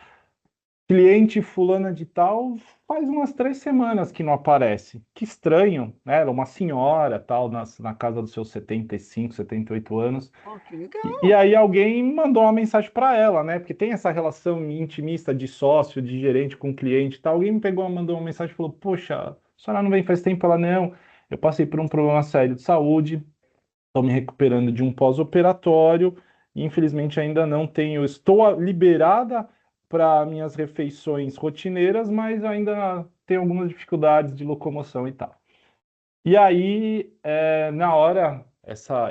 cliente fulana de tal faz umas 3 semanas que não aparece. Que estranho, né? Era uma senhora, tal, na casa dos seus 75, 78 anos. Que legal. E aí alguém mandou uma mensagem para ela, né? Porque tem essa relação intimista de sócio, de gerente com cliente e tal. Alguém me pegou, mandou uma mensagem e falou: Poxa, a senhora não vem faz tempo? Ela, não. Eu passei por um problema sério de saúde, estou me recuperando de um pós-operatório, e infelizmente ainda não tenho. Estou liberada para minhas refeições rotineiras, mas ainda tenho algumas dificuldades de locomoção e tal. E aí, na hora,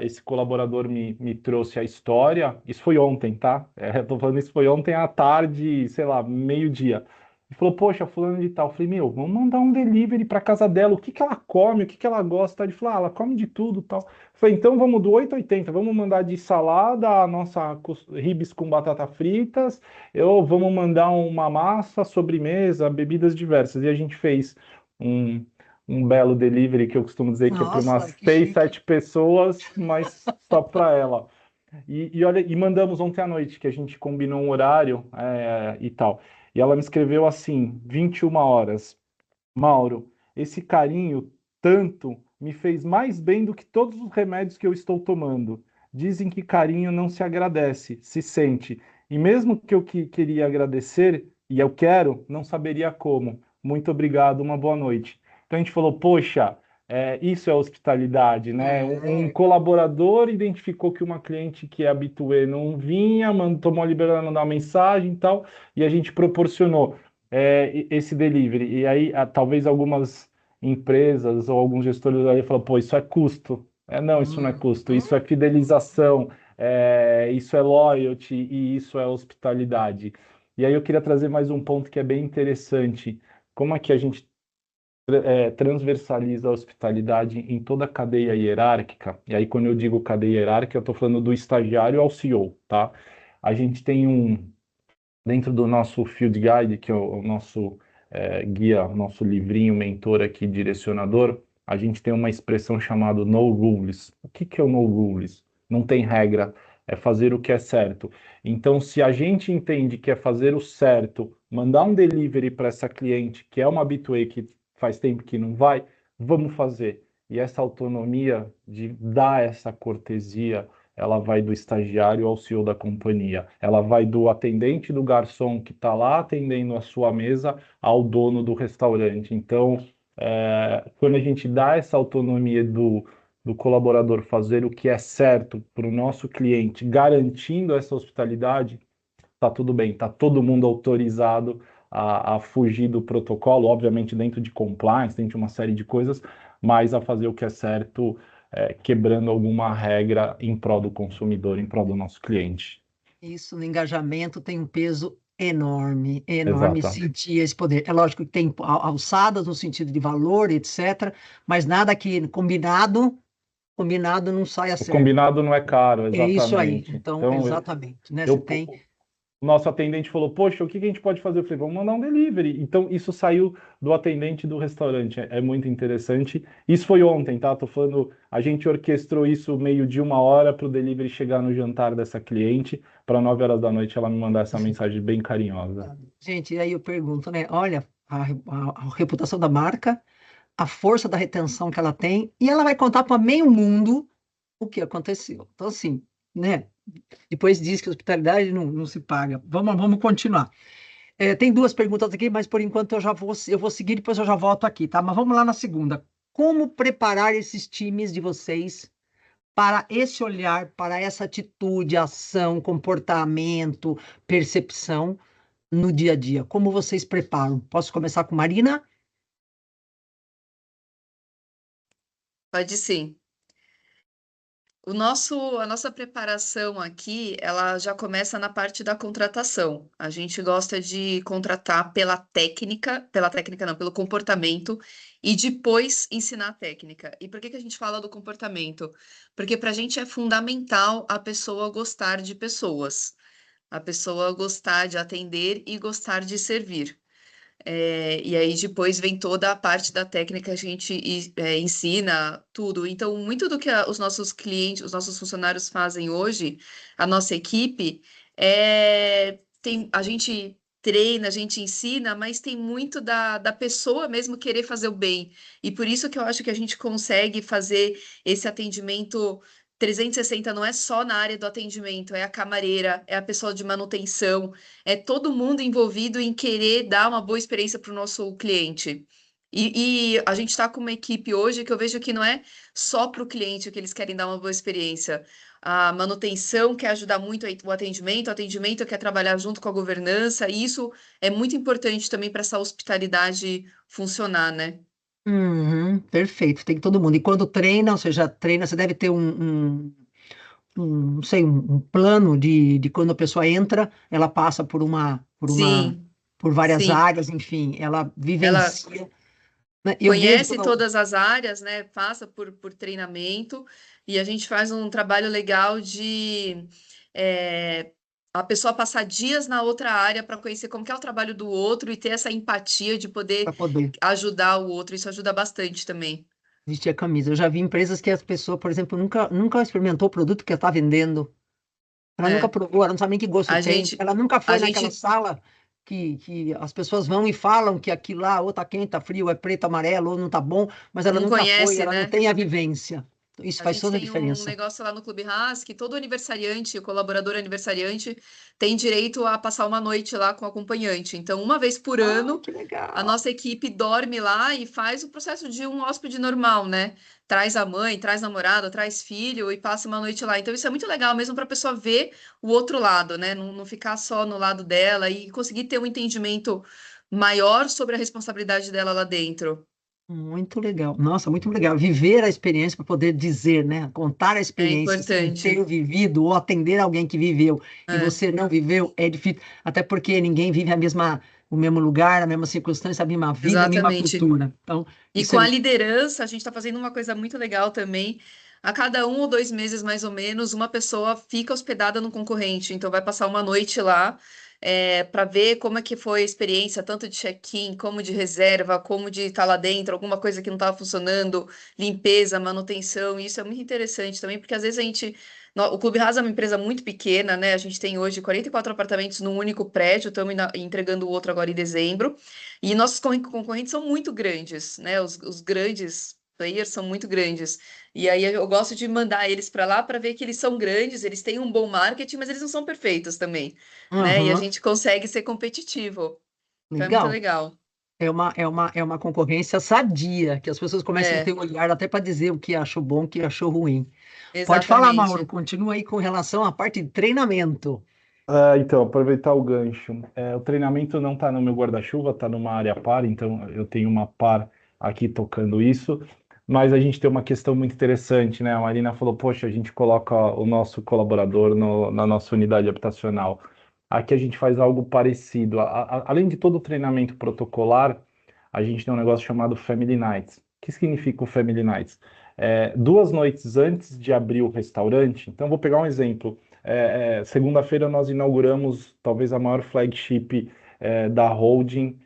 esse colaborador me trouxe a história. Isso foi ontem, tá? Tô falando isso foi ontem à tarde, sei lá, meio-dia. Ele falou: Poxa, fulano de tal. Eu falei: Meu, vamos mandar um delivery para casa dela. O que que ela come? O que que ela gosta? Ele falou: ela come de tudo, tal. Eu falei: Então vamos do 880. Vamos mandar de salada a nossa ribs com batata fritas. Vamos mandar uma massa, sobremesa, bebidas diversas. E a gente fez um belo delivery que eu costumo dizer que é para Nossa, umas que 6, chique. 7 pessoas, mas só para ela. E olha, e mandamos ontem à noite, que a gente combinou um horário e tal. E ela me escreveu assim, 21 horas. Mauro, esse carinho tanto me fez mais bem do que todos os remédios que eu estou tomando. Dizem que carinho não se agradece, se sente. E mesmo que eu queria agradecer, e eu quero, não saberia como. Muito obrigado, uma boa noite. Então a gente falou: Poxa, isso é hospitalidade, né? Um colaborador identificou que uma cliente que é habituê não vinha, tomou a liberdade de mandar uma mensagem e tal, e a gente proporcionou esse delivery. E aí, talvez algumas empresas ou alguns gestores aí falam: Pô, isso é custo. Não, isso não é custo, isso é fidelização, isso é loyalty e isso é hospitalidade. E aí eu queria trazer mais um ponto que é bem interessante. Como é que a gente transversaliza a hospitalidade em toda a cadeia hierárquica? E aí, quando eu digo cadeia hierárquica, eu estou falando do estagiário ao CEO, tá? A gente tem dentro do nosso Field Guide, que é o nosso guia, nosso livrinho mentor aqui, direcionador, a gente tem uma expressão chamada no rules. O que é o no rules? Não tem regra, é fazer o que é certo. Então, se a gente entende que é fazer o certo, mandar um delivery para essa cliente, que é uma habitué que faz tempo que não vai, vamos fazer. E essa autonomia de dar essa cortesia, ela vai do estagiário ao CEO da companhia. Ela vai do atendente, do garçom que está lá atendendo a sua mesa, ao dono do restaurante. Então, quando a gente dá essa autonomia do colaborador fazer o que é certo para o nosso cliente, garantindo essa hospitalidade, tá tudo bem, tá todo mundo autorizado a fugir do protocolo, obviamente dentro de compliance, dentro de uma série de coisas, mas a fazer o que é certo, quebrando alguma regra em prol do consumidor, em prol do nosso cliente. Isso no engajamento tem um peso enorme, enorme, Exato. sentir esse poder. É lógico que tem alçadas no sentido de valor, etc., mas nada que combinado não saia O certo. combinado não é caro, É isso aí. exatamente. Então, Então, exatamente, né? Você eu, tem. o nosso atendente falou, poxa, o que que a gente pode fazer? Eu falei, vamos mandar um delivery. Então, isso saiu do atendente do restaurante. É muito interessante. Isso foi ontem, tá? Tô falando, a gente orquestrou isso meio de 1 hora para o delivery chegar no jantar dessa cliente, para 9 horas da noite ela me mandar essa mensagem bem carinhosa. Gente, e aí eu pergunto, né? Olha, a reputação da marca, a força da retenção que ela tem, e ela vai contar para meio mundo o que aconteceu. Então, assim, né? Depois diz que hospitalidade não se paga. Vamos continuar. Tem duas perguntas aqui, mas por enquanto eu vou seguir, depois eu já volto aqui, tá? Mas vamos lá na segunda. Como preparar esses times de vocês para esse olhar, para essa atitude, ação, comportamento, percepção no dia a dia? Como vocês preparam? Posso começar com Marina? Pode sim. A nossa preparação aqui, ela já começa na parte da contratação. A gente gosta de contratar pela técnica não, pelo comportamento e depois ensinar a técnica. E por que que a gente fala do comportamento? Porque para a gente é fundamental a pessoa gostar de pessoas, a pessoa gostar de atender e gostar de servir. E aí depois vem toda a parte da técnica, a gente ensina tudo. Então, muito do que os nossos clientes, os nossos funcionários fazem hoje, a nossa equipe, a gente treina, a gente ensina, mas tem muito da pessoa mesmo querer fazer o bem. E por isso que eu acho que a gente consegue fazer esse atendimento 360, não é só na área do atendimento, é a camareira, é a pessoa de manutenção, é todo mundo envolvido em querer dar uma boa experiência para o nosso cliente. E a gente está com uma equipe hoje que eu vejo que não é só para o cliente que eles querem dar uma boa experiência. A manutenção quer ajudar muito o atendimento quer trabalhar junto com a governança, e isso é muito importante também para essa hospitalidade funcionar, né? Uhum, perfeito, tem todo mundo. E quando treina, ou seja, treina, você deve ter não sei, um plano de quando a pessoa entra, ela passa Sim, por várias sim. áreas, enfim, ela Ela vivencia, né? Eu vejo conhece quando todas as áreas, né? Passa por treinamento e a gente faz um trabalho legal de é, a pessoa passar dias na outra área para conhecer como que é o trabalho do outro e ter essa empatia de para poder poder ajudar o outro. Isso ajuda bastante também. vestir a camisa. Eu já vi empresas que as pessoas, por exemplo, nunca experimentou o produto que ela está vendendo. Ela nunca É, provou, ela não sabe nem que gosto a tem. gente, Ela nunca a foi naquela gente sala que as pessoas vão e falam que aquilo lá ou tá quente, tá frio, é preto, amarelo, ou não tá bom, mas ela não nunca foi, conhece, ela não né? tem a vivência. Isso A faz gente toda a tem um diferença. negócio lá no Clube Haas que todo aniversariante, o colaborador aniversariante, tem direito a passar uma noite lá com o acompanhante. Então, uma vez por Ah, ano, que a legal. nossa equipe dorme lá e faz o processo de um hóspede normal, né? Traz a mãe, traz namorada, traz filho e passa uma noite lá. Então, isso é muito legal mesmo para a pessoa ver o outro lado, né? Não ficar só no lado dela e conseguir ter um entendimento maior sobre a responsabilidade dela lá dentro. Muito legal. Nossa, muito legal. Viver a experiência para poder dizer, né? Contar a É experiência sem importante. ter vivido ou atender alguém que viveu e É. você não viveu é difícil. Até porque ninguém vive o mesmo lugar, a mesma circunstância, a mesma vida, a mesma Exatamente. cultura. Então, E isso com é. a liderança, a gente está fazendo uma coisa muito legal também. A cada 1 ou 2 meses, mais ou menos, uma pessoa fica hospedada no concorrente. Então, vai passar uma noite lá para ver como é que foi a experiência, tanto de check-in, como de reserva, como de estar lá dentro, alguma coisa que não estava funcionando, limpeza, manutenção. E isso é muito interessante também, porque às vezes o Clube House é uma empresa muito pequena, né? A gente tem hoje 44 apartamentos num único prédio, estamos entregando o outro agora em dezembro. E nossos concorrentes são muito grandes, né? Os grandes players são muito grandes. E aí eu gosto de mandar eles para lá para ver que eles são grandes, eles têm um bom marketing, mas eles não são perfeitos também, né? E a Aham, gente consegue ser competitivo. Então é muito legal. legal. É uma concorrência sadia, que as pessoas comecem a ter É, um olhar até para dizer o que achou bom, o que achou ruim. Pode falar, Mauro, exatamente. continua aí com relação à parte de treinamento. Então, aproveitar o gancho. O treinamento não está no meu guarda-chuva, está numa área par, então eu tenho uma par aqui tocando isso. Mas a gente tem uma questão muito interessante, né? A Marina falou, poxa, a gente coloca o nosso colaborador na nossa unidade habitacional. Aqui a gente faz algo parecido. Além de todo o treinamento protocolar, a gente tem um negócio chamado Family Nights. O que significa o Family Nights? 2 noites antes de abrir o restaurante, então vou pegar um exemplo. Segunda-feira nós inauguramos talvez a maior flagship da holding.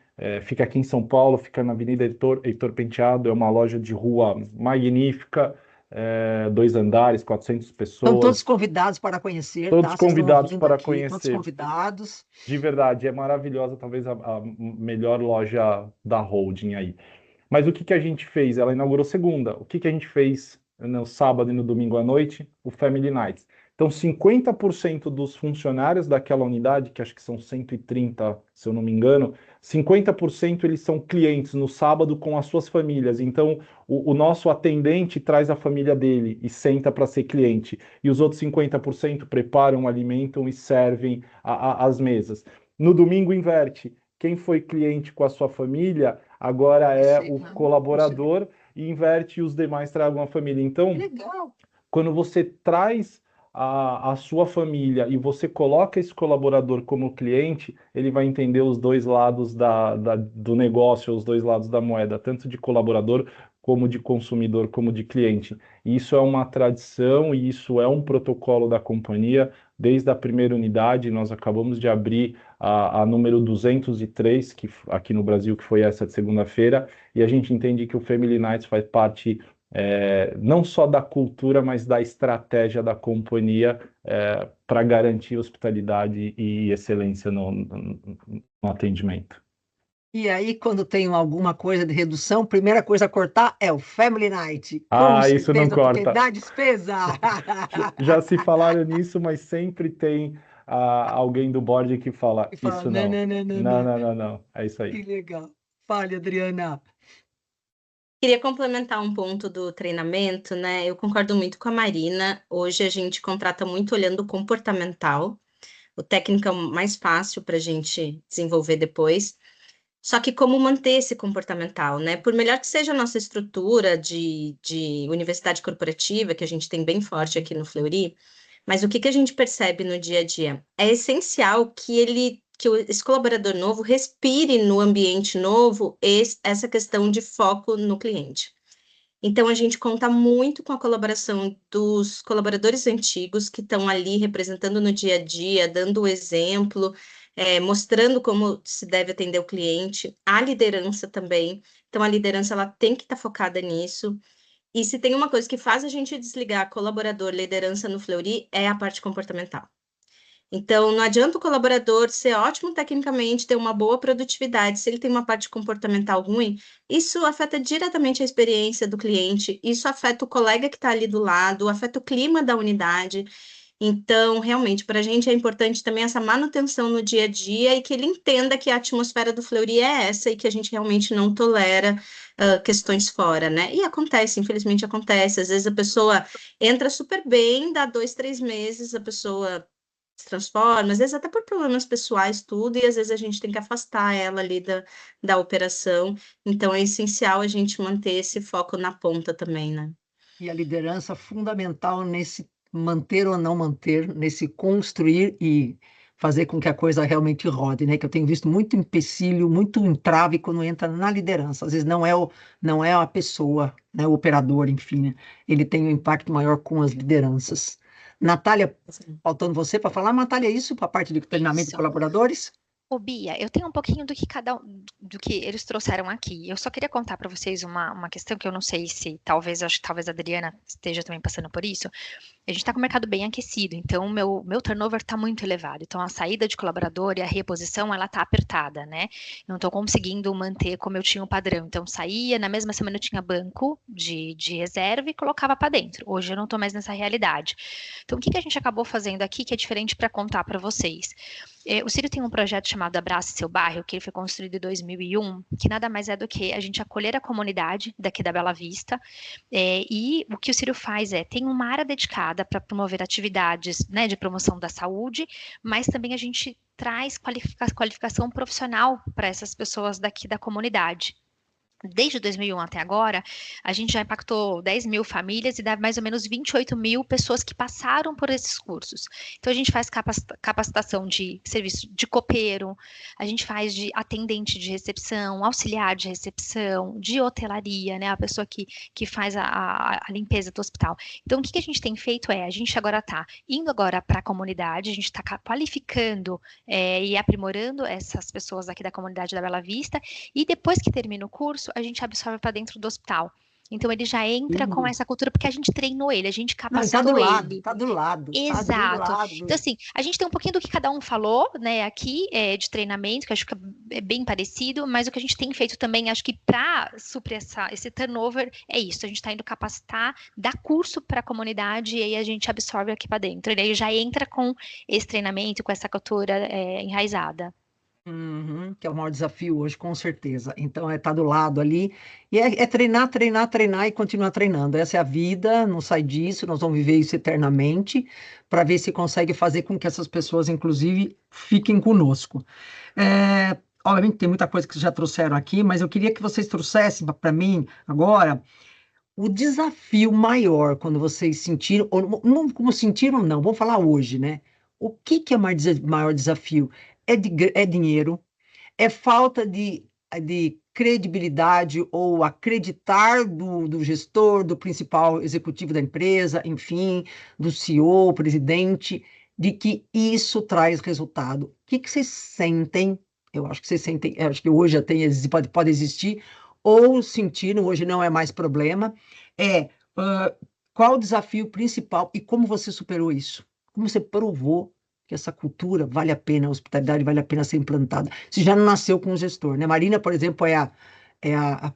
Fica aqui em São Paulo, fica na Avenida Heitor Penteado, é uma loja de rua magnífica, 2 andares, 400 Estão todos pessoas, convidados para conhecer, todos tá? Vocês estão convidados ouvindo para aqui, todos conhecer. convidados. De verdade, é maravilhosa, talvez a melhor loja da holding aí. Mas o que que a gente fez? Ela inaugurou segunda. O que que a gente fez no sábado e no domingo à noite? O Family Nights. Então, 50% dos funcionários daquela unidade, que acho que são 130, se eu não me engano, 50% eles são clientes no sábado com as suas famílias. Então, o nosso atendente traz a família dele e senta para ser cliente. E os outros 50% preparam, alimentam e servem as mesas. No domingo, inverte. Quem foi cliente com a sua família agora é o colaborador e inverte e os demais tragam a família. Então, Legal. quando você traz a sua família e você coloca esse colaborador como cliente, ele vai entender os dois lados do negócio, os dois lados da moeda, tanto de colaborador como de consumidor, como de cliente. E isso é uma tradição e isso é um protocolo da companhia. Desde a primeira unidade, nós acabamos de abrir a número 203, aqui no Brasil, que foi essa de segunda-feira, e a gente entende que o Family Nights faz parte não só da cultura, mas da estratégia da companhia para garantir hospitalidade e excelência no atendimento. E aí, quando tem alguma coisa de redução, a primeira coisa a cortar é o Family Night. Com Isso não certeza, porque corta. dá despesa. Já se falaram nisso, mas sempre tem alguém do board que fala, E fala, isso não. Não. É isso aí. Que legal. Fale, Adriana. Queria complementar um ponto do treinamento, né? Eu concordo muito com a Marina. Hoje a gente contrata muito olhando o comportamental. O técnico é o mais fácil para a gente desenvolver depois. Só que como manter esse comportamental, né? Por melhor que seja a nossa estrutura de universidade corporativa, que a gente tem bem forte aqui no Fleury, mas o que a gente percebe no dia a dia? É essencial que esse colaborador novo respire no ambiente novo essa questão de foco no cliente. Então, a gente conta muito com a colaboração dos colaboradores antigos que estão ali representando no dia a dia, dando o exemplo, mostrando como se deve atender o cliente, a liderança também. Então, a liderança ela tem que estar focada nisso. E se tem uma coisa que faz a gente desligar colaborador, liderança no Fleury, é a parte comportamental. Então, não adianta o colaborador ser ótimo tecnicamente, ter uma boa produtividade, se ele tem uma parte comportamental ruim, isso afeta diretamente a experiência do cliente, isso afeta o colega que está ali do lado, afeta o clima da unidade. Então, realmente, para a gente é importante também essa manutenção no dia a dia e que ele entenda que a atmosfera do Fleury é essa e que a gente realmente não tolera questões fora, né? E acontece, infelizmente acontece. Às vezes a pessoa entra super bem, dá 2, 3 meses, a pessoa se transforma, às vezes até por problemas pessoais, tudo, e às vezes a gente tem que afastar ela ali da operação. Então, é essencial a gente manter esse foco na ponta também, né? E a liderança fundamental nesse manter ou não manter, nesse construir e fazer com que a coisa realmente rode, né? Que eu tenho visto muito empecilho, muito entrave quando entra na liderança. Às vezes não é a pessoa, né? O operador, enfim, né? Ele tem um impacto maior com as lideranças. Natália, faltando você para falar, Natália, isso para a parte de treinamento de Isso. colaboradores? Ô, Bia, eu tenho um pouquinho do que eles trouxeram aqui. Eu só queria contar para vocês uma questão que eu não sei se acho que talvez a Adriana esteja também passando por isso. A gente está com o mercado bem aquecido, então o meu turnover está muito elevado. Então a saída de colaborador e a reposição ela está apertada, né? Não estou conseguindo manter como eu tinha o padrão. Então saía, na mesma semana eu tinha banco de reserva e colocava para dentro. Hoje eu não estou mais nessa realidade. Então o que a gente acabou fazendo aqui que é diferente para contar para vocês? O Círio tem um projeto chamado Abrace Seu Bairro, que ele foi construído em 2001, que nada mais é do que a gente acolher a comunidade daqui da Bela Vista, e o que o Círio faz tem uma área dedicada para promover atividades, né, de promoção da saúde, mas também a gente traz qualificação profissional para essas pessoas daqui da comunidade. Desde 2001 até agora, a gente já impactou 10 mil famílias e dá mais ou menos 28 mil pessoas que passaram por esses cursos. Então, a gente faz capacitação de serviço de copeiro, a gente faz de atendente de recepção, auxiliar de recepção, de hotelaria, né? A pessoa que faz a limpeza do hospital. Então, o que a gente tem feito a gente agora está indo agora para a comunidade, a gente está qualificando e aprimorando essas pessoas aqui da comunidade da Bela Vista, e depois que termina o curso, a gente absorve para dentro do hospital. Então, ele já entra com essa cultura, porque a gente treinou ele, a gente capacitou ele. Tá do lado. Exato. Então, assim, a gente tem um pouquinho do que cada um falou, né, aqui, de treinamento, que acho que é bem parecido, mas o que a gente tem feito também, acho que para suprir esse turnover, é isso, a gente está indo capacitar, dar curso para a comunidade, e aí a gente absorve aqui para dentro. E aí já entra com esse treinamento, com essa cultura enraizada. Que é o maior desafio hoje, com certeza. Então, estar do lado ali, e treinar e continuar treinando. Essa é a vida, não sai disso, nós vamos viver isso eternamente, para ver se consegue fazer com que essas pessoas, inclusive, fiquem conosco. Obviamente, tem muita coisa que vocês já trouxeram aqui, mas eu queria que vocês trouxessem para mim, agora, o desafio maior, quando vocês sentiram, ou não como sentiram, não, vamos falar hoje, né? O que é o maior desafio? É dinheiro, é falta de credibilidade ou acreditar do gestor, do principal executivo da empresa, enfim, do CEO, presidente, de que isso traz resultado. O que vocês sentem? Eu acho que vocês sentem, eu acho que hoje já pode existir, ou sentiram, hoje não é mais problema, qual o desafio principal e como você superou isso? Como você provou que essa cultura vale a pena, a hospitalidade vale a pena ser implantada. Se já não nasceu com o gestor, né? Marina, por exemplo,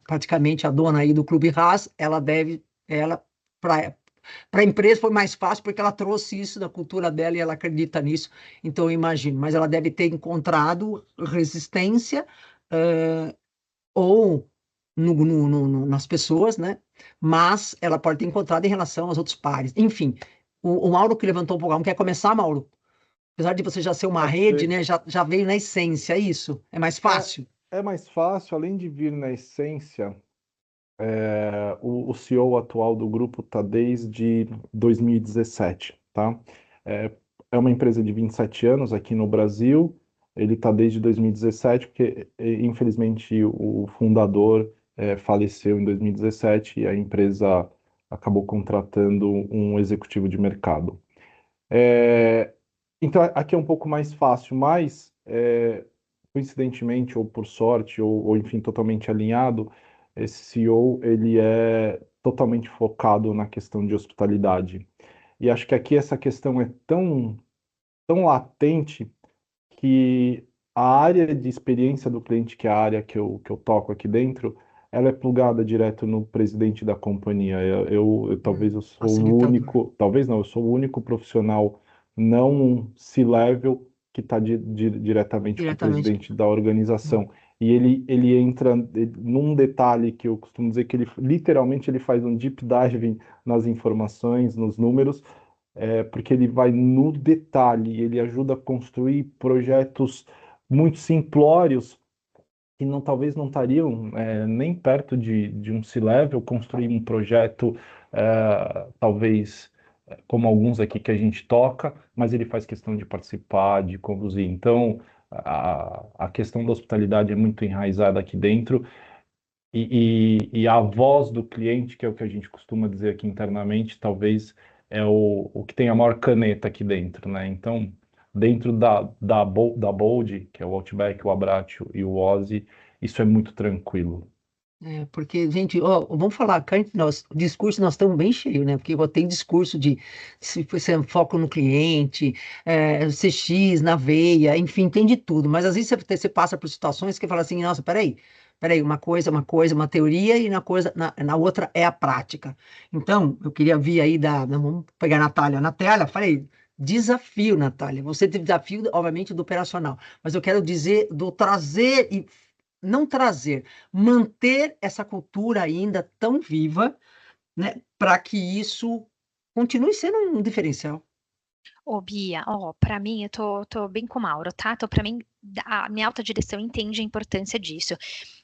praticamente a dona aí do Clube Haas, para a empresa foi mais fácil porque ela trouxe isso da cultura dela e ela acredita nisso, então eu imagino, mas ela deve ter encontrado resistência ou nas pessoas, né? Mas ela pode ter encontrado em relação aos outros pares. Enfim, o Mauro que levantou um pouco, quer começar, Mauro? Apesar de você já ser uma rede, né, já veio na essência, é isso? É mais fácil? É mais fácil, além de vir na essência, o CEO atual do grupo está desde 2017, tá? É uma empresa de 27 anos aqui no Brasil, ele está desde 2017, porque infelizmente o fundador faleceu em 2017 e a empresa acabou contratando um executivo de mercado. Então, aqui é um pouco mais fácil, mas, coincidentemente, ou por sorte, ou enfim, totalmente alinhado, esse CEO, ele é totalmente focado na questão de hospitalidade. E acho que aqui essa questão é tão latente que a área de experiência do cliente, que é a área que eu toco aqui dentro, ela é plugada direto no presidente da companhia. Talvez eu sou o único, talvez não, eu sou o único profissional não C-level que está diretamente com o presidente da organização. E ele entra num detalhe que eu costumo dizer que ele literalmente ele faz um deep diving nas informações, nos números, porque ele vai no detalhe, ele ajuda a construir projetos muito simplórios que talvez não estariam nem perto de um C-level, construir um projeto, talvez como alguns aqui que a gente toca, mas ele faz questão de participar, de conduzir. Então, a questão da hospitalidade é muito enraizada aqui dentro, e a voz do cliente, que é o que a gente costuma dizer aqui internamente, talvez é o que tem a maior caneta aqui dentro, né? Então, dentro da Bold, que é o Outback, o Abbraccio e o Ozzy, isso é muito tranquilo. Porque, gente, vamos falar, o discurso nós estamos bem cheios, né? Porque tem discurso de foco no cliente, CX, na veia, enfim, tem de tudo. Mas às vezes você passa por situações que fala assim, nossa, peraí, uma coisa, uma teoria, e na outra é a prática. Então, eu queria vir aí vamos pegar a Natália. Natália, falei, desafio, Natália. Você teve desafio, obviamente, do operacional, mas eu quero dizer do trazer e não trazer, manter essa cultura ainda tão viva, né, para que isso continue sendo um diferencial. Ô, Bia, ó, pra mim, eu tô bem com o Mauro, tá? Então, pra mim, a minha alta direção entende a importância disso.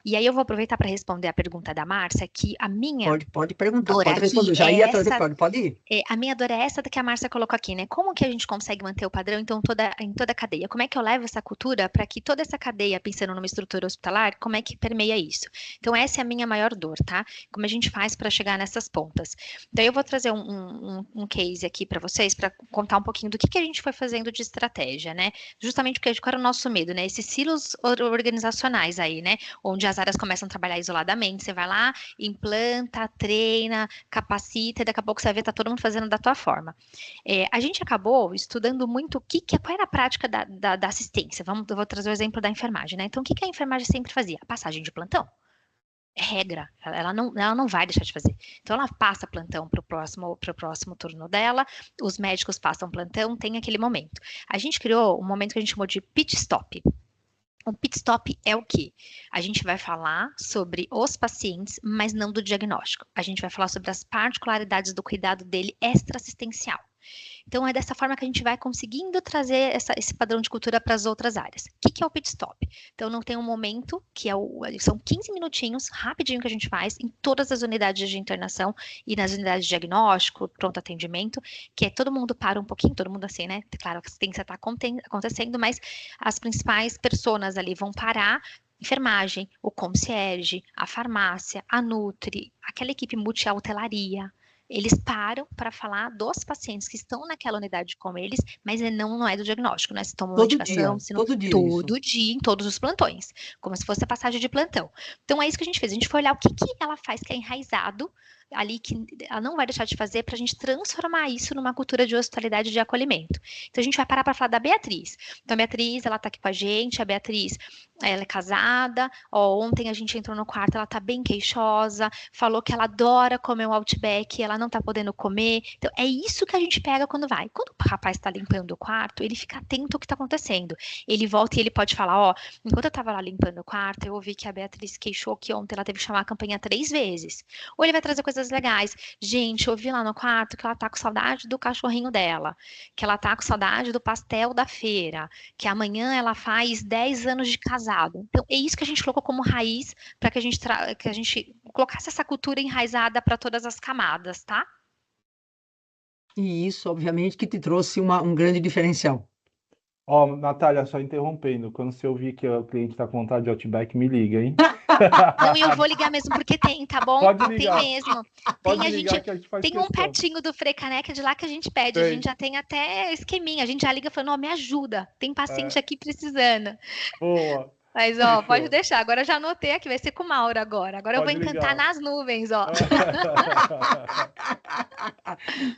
E aí eu vou aproveitar para responder a pergunta da Márcia, que a minha Pode perguntar, dor pode aqui responder. Já é ia trazer, essa. pode ir. A minha dor é essa que a Márcia colocou aqui, né? Como que a gente consegue manter o padrão, então, em toda a cadeia? Como é que eu levo essa cultura para que toda essa cadeia, pensando numa estrutura hospitalar, como é que permeia isso? Então, essa é a minha maior dor, tá? Como a gente faz para chegar nessas pontas? Então, eu vou trazer um case aqui para vocês, para contar um pouquinho do que a gente foi fazendo de estratégia, né? Justamente porque qual era o nosso medo, né? Esses silos organizacionais aí, né? Onde as áreas começam a trabalhar isoladamente, você vai lá, implanta, treina, capacita, e daqui a pouco você vai ver tá todo mundo fazendo da tua forma. A gente acabou estudando muito qual era a prática da assistência. Eu vou trazer o exemplo da enfermagem, né? Então, o que a enfermagem sempre fazia? A passagem de plantão. É regra, ela não vai deixar de fazer. Então, ela passa plantão para o próximo turno dela, os médicos passam plantão, tem aquele momento. A gente criou um momento que a gente chamou de pit stop. O pit stop é o quê? A gente vai falar sobre os pacientes, mas não do diagnóstico. A gente vai falar sobre as particularidades do cuidado dele extra-assistencial. Então, é dessa forma que a gente vai conseguindo trazer esse padrão de cultura para as outras áreas. O que é o pit stop? Então, não tem um momento, são 15 minutinhos, rapidinho que a gente faz, em todas as unidades de internação e nas unidades de diagnóstico, pronto atendimento, que é todo mundo para um pouquinho, todo mundo assim, né? Claro que a assistência está acontecendo, mas as principais pessoas ali vão parar, enfermagem, o concierge, a farmácia, a Nutri, aquela equipe multi-hotelaria. Eles param para falar dos pacientes que estão naquela unidade com eles, mas não é do diagnóstico, né? Se tomam medicação, se não... Todo dia Todo isso. dia, em todos os plantões, como se fosse a passagem de plantão. Então é isso que a gente fez. A gente foi olhar o que ela faz que é enraizado ali, que ela não vai deixar de fazer, para a gente transformar isso numa cultura de hospitalidade e de acolhimento. Então a gente vai parar para falar da Beatriz. Então a Beatriz, ela tá aqui com a gente, a Beatriz, ela é casada, ontem a gente entrou no quarto, ela tá bem queixosa, falou que ela adora comer um Outback, ela não tá podendo comer. Então é isso que a gente pega quando vai. Quando o rapaz tá limpando o quarto, ele fica atento ao que tá acontecendo. Ele volta e ele pode falar, enquanto eu tava lá limpando o quarto, eu ouvi que a Beatriz queixou que ontem ela teve que chamar a campanha 3 vezes. Ou ele vai trazer coisas legais. Gente, eu ouvi lá no quarto que ela tá com saudade do cachorrinho dela, que ela tá com saudade do pastel da feira, que amanhã ela faz 10 anos de casado. Então, é isso que a gente colocou como raiz para que a gente colocasse essa cultura enraizada para todas as camadas, tá? E isso, obviamente, que te trouxe um grande diferencial. Natália, só interrompendo, quando você ouvir que o cliente está com vontade de Outback, me liga, hein? Não, eu vou ligar mesmo, porque tem, tá bom? Pode ligar. Tem mesmo. Pode ligar que a gente faz tem questão. Um pertinho do Frei Caneca de lá que a gente pede. A gente já tem até esqueminha. A gente já liga falando, me ajuda. Tem paciente aqui precisando. Boa. Mas, pode deixar. Agora eu já anotei aqui. Vai ser com o Mauro agora. Agora Pode eu vou encantar nas nuvens,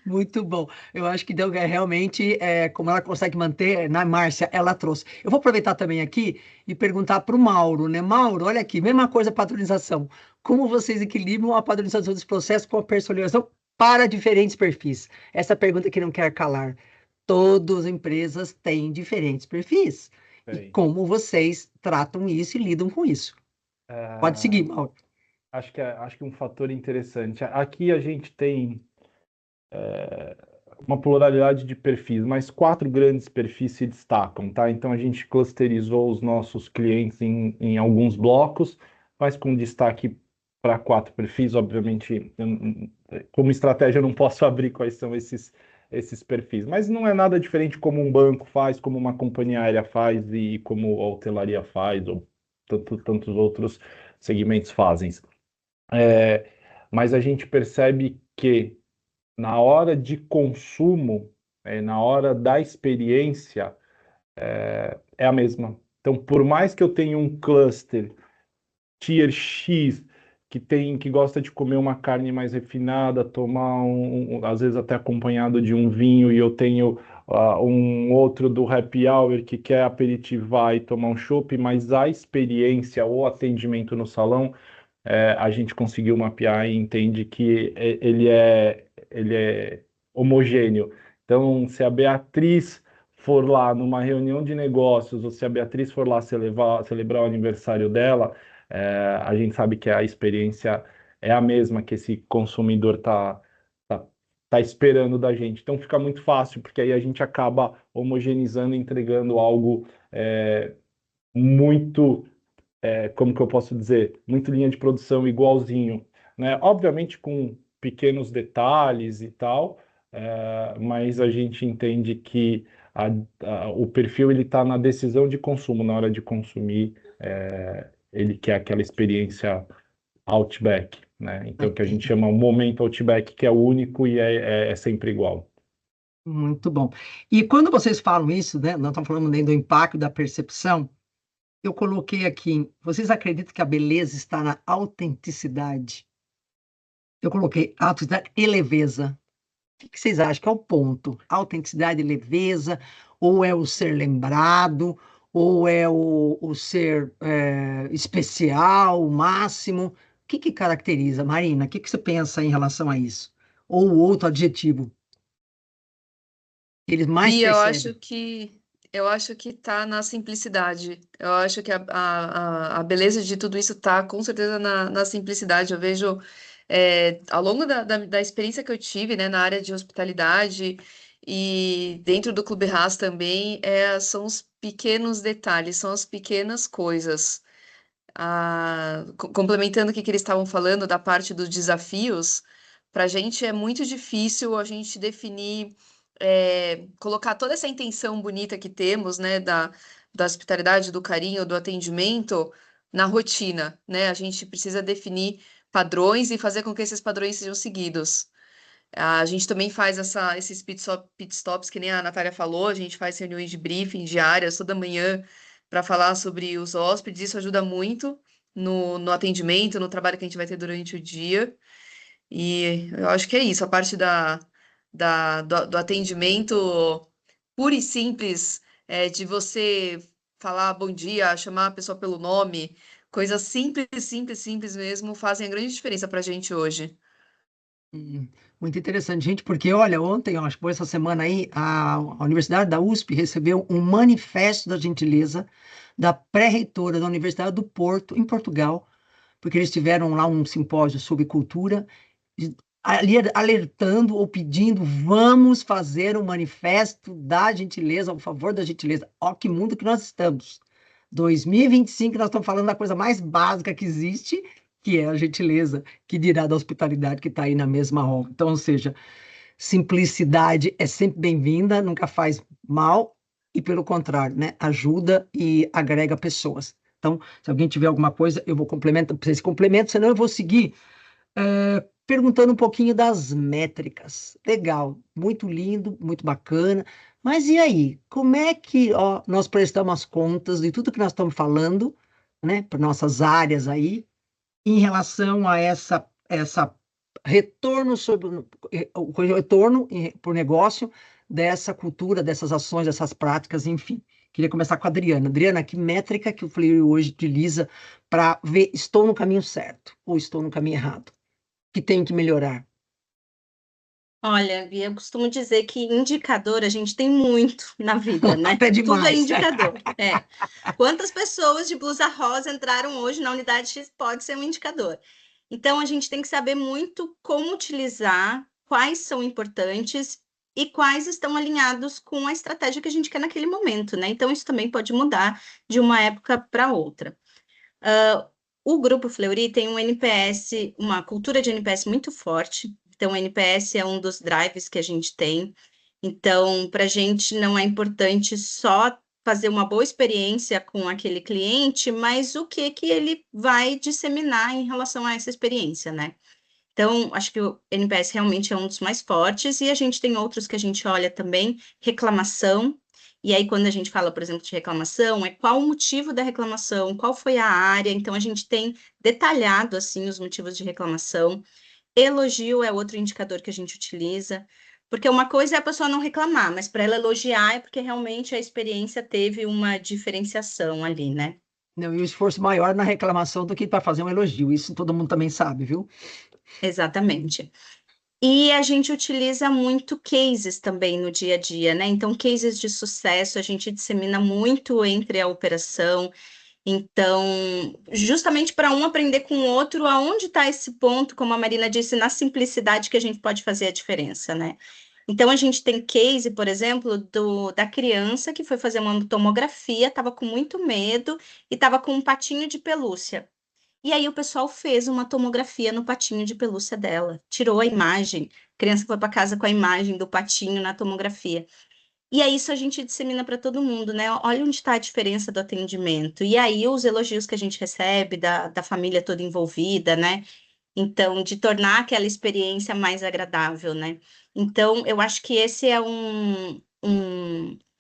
Muito bom. Eu acho que deu realmente, como ela consegue manter, na Márcia, ela trouxe. Eu vou aproveitar também aqui e perguntar para o Mauro, né? Mauro, olha aqui, mesma coisa, padronização. Como vocês equilibram a padronização dos processos com a personalização para diferentes perfis? Essa pergunta que não quer calar. Todas as empresas têm diferentes perfis. E como vocês tratam isso e lidam com isso? Pode seguir, Mauro. Acho que um fator interessante. Aqui a gente tem uma pluralidade de perfis, mas 4 grandes perfis se destacam, tá? Então a gente clusterizou os nossos clientes em alguns blocos, mas com destaque para 4 perfis. Obviamente, como estratégia, eu não posso abrir quais são esses perfis, mas não é nada diferente como um banco faz, como uma companhia aérea faz e como a hotelaria faz, ou tantos outros segmentos fazem. Mas a gente percebe que na hora de consumo, na hora da experiência, é a mesma. Então, por mais que eu tenha um cluster Tier X, que gosta de comer uma carne mais refinada, tomar às vezes até acompanhado de um vinho, e eu tenho um outro do happy hour que quer aperitivar e tomar um chopp, mas a experiência ou atendimento no salão, a gente conseguiu mapear e entende que ele é homogêneo. Então, se a Beatriz for lá numa reunião de negócios, ou se a Beatriz for lá celebrar o aniversário dela, a gente sabe que a experiência é a mesma que esse consumidor tá esperando da gente. Então fica muito fácil, porque aí a gente acaba homogeneizando, entregando algo muito, como que eu posso dizer, muito linha de produção igualzinho, né? Obviamente com pequenos detalhes e tal, mas a gente entende que o perfil ele está na decisão de consumo, na hora de consumir, ele quer aquela experiência Outback, né? Então, que a gente chama o momento Outback, que é único e é sempre igual. Muito bom. E quando vocês falam isso, né, nós estamos falando nem do impacto da percepção, eu coloquei aqui, vocês acreditam que a beleza está na autenticidade? Eu coloquei autenticidade e leveza. O que vocês acham que é o ponto? Autenticidade e leveza, ou é o ser lembrado, ou é o ser especial, o máximo? O que caracteriza, Marina? O que você pensa em relação a isso? Ou o outro adjetivo? Eles mais Bia, percebem. eu acho que tá na simplicidade. Eu acho que a beleza de tudo isso tá com certeza na simplicidade. Eu vejo ao longo da experiência que eu tive, né, na área de hospitalidade e dentro do Clube Haas também, são os pequenos detalhes, são as pequenas coisas. Complementando o que eles estavam falando da parte dos desafios, para a gente é muito difícil a gente definir, colocar toda essa intenção bonita que temos, né, da hospitalidade, do carinho, do atendimento na rotina, né? A gente precisa definir padrões e fazer com que esses padrões sejam seguidos. A gente também faz esses pit stops, que nem a Natália falou, a gente faz reuniões de briefing diárias toda manhã para falar sobre os hóspedes, isso ajuda muito no atendimento, no trabalho que a gente vai ter durante o dia. E eu acho que é isso, a parte do atendimento puro e simples, de você falar bom dia, chamar a pessoa pelo nome, coisas simples, simples, simples mesmo, fazem a grande diferença para a gente hoje. Muito interessante, gente, porque olha, ontem, eu acho que foi essa semana aí, a Universidade da USP recebeu um manifesto da gentileza da pré-reitora da Universidade do Porto, em Portugal, porque eles tiveram lá um simpósio sobre cultura, ali alertando ou pedindo, vamos fazer um manifesto da gentileza, a favor da gentileza. Ó, que mundo que nós estamos. 2025, nós estamos falando da coisa mais básica que existe, que é a gentileza, que dirá da hospitalidade que está aí na mesma obra. Então, ou seja, simplicidade é sempre bem-vinda, nunca faz mal, e pelo contrário, né, ajuda e agrega pessoas. Então, se alguém tiver alguma coisa, eu vou complementar, vocês complementam, senão eu vou seguir perguntando um pouquinho das métricas. Legal, muito lindo, muito bacana. Mas e aí, como é que nós prestamos as contas de tudo que nós estamos falando, né, para nossas áreas aí, em relação a essa retorno sobre o retorno por negócio dessa cultura, dessas ações, dessas práticas, enfim. Queria começar com a Adriana. Adriana, que métrica que o Fleury hoje utiliza para ver estou no caminho certo ou estou no caminho errado? Que tem que melhorar? Olha, Bia, eu costumo dizer que indicador a gente tem muito na vida, né? Até Tudo é demais. indicador. Quantas pessoas de blusa rosa entraram hoje na unidade X pode ser um indicador. Então, a gente tem que saber muito como utilizar, quais são importantes e quais estão alinhados com a estratégia que a gente quer naquele momento, né? Então, isso também pode mudar de uma época para outra. O Grupo Fleury tem um NPS, uma cultura de NPS muito forte. Então, o NPS é um dos drives que a gente tem. Então, para a gente não é importante só fazer uma boa experiência com aquele cliente, mas o que ele vai disseminar em relação a essa experiência, né? Então, acho que o NPS realmente é um dos mais fortes, e a gente tem outros que a gente olha também, reclamação. E aí, quando a gente fala, por exemplo, de reclamação, é qual o motivo da reclamação, qual foi a área. Então, a gente tem detalhado, assim, os motivos de reclamação. Elogio é outro indicador que a gente utiliza, porque uma coisa é a pessoa não reclamar, mas para ela elogiar é porque realmente a experiência teve uma diferenciação ali, né? Não, e o esforço maior na reclamação do que para fazer um elogio. Isso todo mundo também sabe, viu? Exatamente. E a gente utiliza muito cases também no dia a dia, né? Então, cases de sucesso a gente dissemina muito entre a operação. Então, justamente para um aprender com o outro, aonde está esse ponto, como a Marina disse, na simplicidade que a gente pode fazer a diferença, né? Então, a gente tem case, por exemplo, da criança que foi fazer uma tomografia, estava com muito medo e estava com um patinho de pelúcia. E aí o pessoal fez uma tomografia no patinho de pelúcia dela, tirou a imagem, a criança foi para casa com a imagem do patinho na tomografia. E aí isso a gente dissemina para todo mundo, né? Olha onde está a diferença do atendimento. E aí os elogios que a gente recebe da família toda envolvida, né? Então, de tornar aquela experiência mais agradável, né? Então, eu acho que esse é um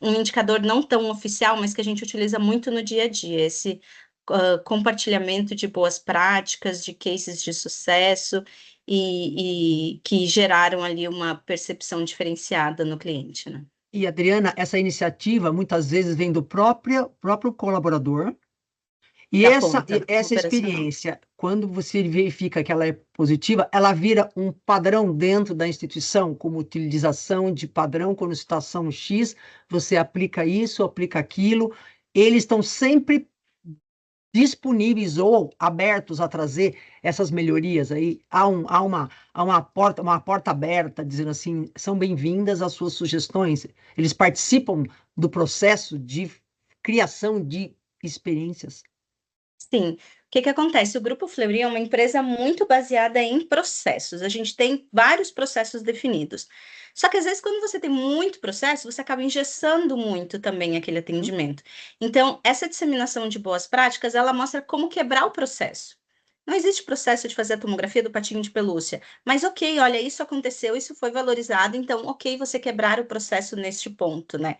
indicador não tão oficial, mas que a gente utiliza muito no dia a dia, esse compartilhamento de boas práticas, de cases de sucesso e que geraram ali uma percepção diferenciada no cliente, né? E, Adriana, essa iniciativa muitas vezes vem do próprio colaborador, e Da essa, ponta essa operacional. experiência, quando você verifica que ela é positiva, ela vira um padrão dentro da instituição, como utilização de padrão, quando situação X, você aplica isso, aplica aquilo, eles estão sempre disponíveis ou abertos a trazer essas melhorias aí. Há uma porta aberta, dizendo assim, são bem-vindas as suas sugestões. Eles participam do processo de criação de experiências. Sim. O que que acontece? O Grupo Fleury é uma empresa muito baseada em processos. A gente tem vários processos definidos. Só que às vezes, quando você tem muito processo, você acaba engessando muito também aquele atendimento. Então, essa disseminação de boas práticas, ela mostra como quebrar o processo. Não existe processo de fazer a tomografia do patinho de pelúcia, mas ok, olha, isso aconteceu, isso foi valorizado, então ok você quebrar o processo neste ponto, né?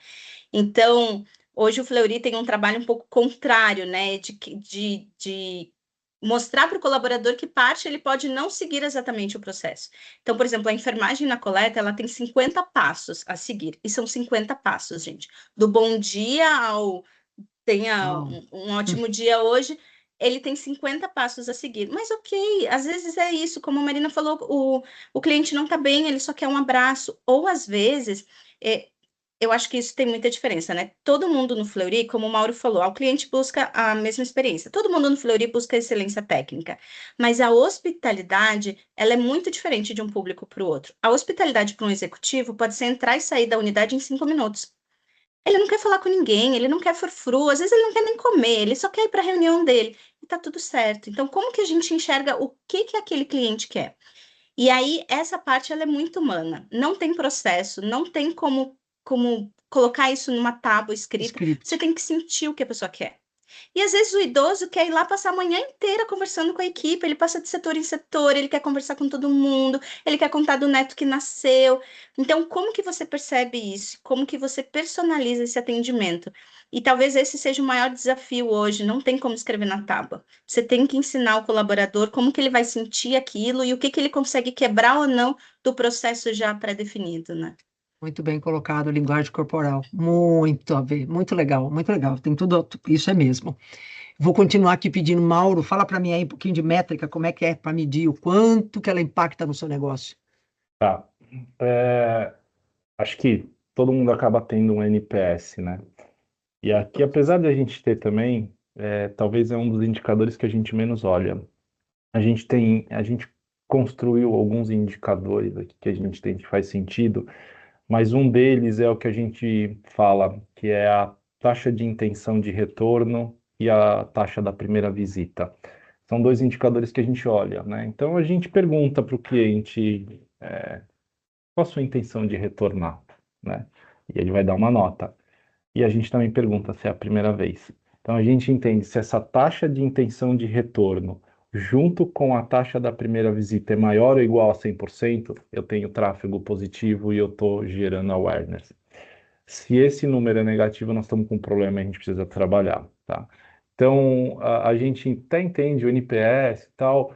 Então, hoje o Fleury tem um trabalho um pouco contrário, né? De mostrar para o colaborador que parte ele pode não seguir exatamente o processo. Então, por exemplo, a enfermagem na coleta, ela tem 50 passos a seguir. E são 50 passos, gente. Do bom dia ao tenha Uau. um ótimo dia hoje, ele tem 50 passos a seguir. Mas ok, às vezes é isso, como a Marina falou, o cliente não está bem, ele só quer um abraço. Ou às vezes, eu acho que isso tem muita diferença, né? Todo mundo no Fleury, como o Mauro falou, o cliente busca a mesma experiência. Todo mundo no Fleury busca excelência técnica, mas a hospitalidade, ela é muito diferente de um público para o outro. A hospitalidade para um executivo pode ser entrar e sair da unidade em 5 minutos. Ele não quer falar com ninguém, ele não quer frufru, às vezes ele não quer nem comer, ele só quer ir para a reunião dele e tá tudo certo. Então, como que a gente enxerga o que que aquele cliente quer? E aí, essa parte ela é muito humana. Não tem processo, não tem como colocar isso numa tábua escrita. Script. Você tem que sentir o que a pessoa quer. E às vezes o idoso quer ir lá passar a manhã inteira conversando com a equipe, ele passa de setor em setor, ele quer conversar com todo mundo, ele quer contar do neto que nasceu. Então, como que você percebe isso? Como que você personaliza esse atendimento? E talvez esse seja o maior desafio hoje, não tem como escrever na tábua. Você tem que ensinar o colaborador como que ele vai sentir aquilo e o que que ele consegue quebrar ou não do processo já pré-definido, né? Muito bem colocado, linguagem corporal. Muito a ver, muito legal, muito legal. Tem tudo, isso é mesmo. Vou continuar aqui pedindo, Mauro, fala para mim aí um pouquinho de métrica, como é que é para medir o quanto que ela impacta no seu negócio. Tá. Acho que todo mundo acaba tendo um NPS, né? E aqui, apesar de a gente ter também, talvez é um dos indicadores que a gente menos olha. A gente construiu alguns indicadores aqui que a gente tem que faz sentido, mas um deles é o que a gente fala, que é a taxa de intenção de retorno e a taxa da primeira visita. São dois indicadores que a gente olha, né? Então a gente pergunta para o cliente, qual a sua intenção de retornar, né? E ele vai dar uma nota. E a gente também pergunta se é a primeira vez. Então a gente entende se essa taxa de intenção de retorno, junto com a taxa da primeira visita, é maior ou igual a 100%, eu tenho tráfego positivo e eu estou gerando awareness. Se esse número é negativo, nós estamos com um problema e a gente precisa trabalhar, tá? Então, a gente até entende o NPS e tal,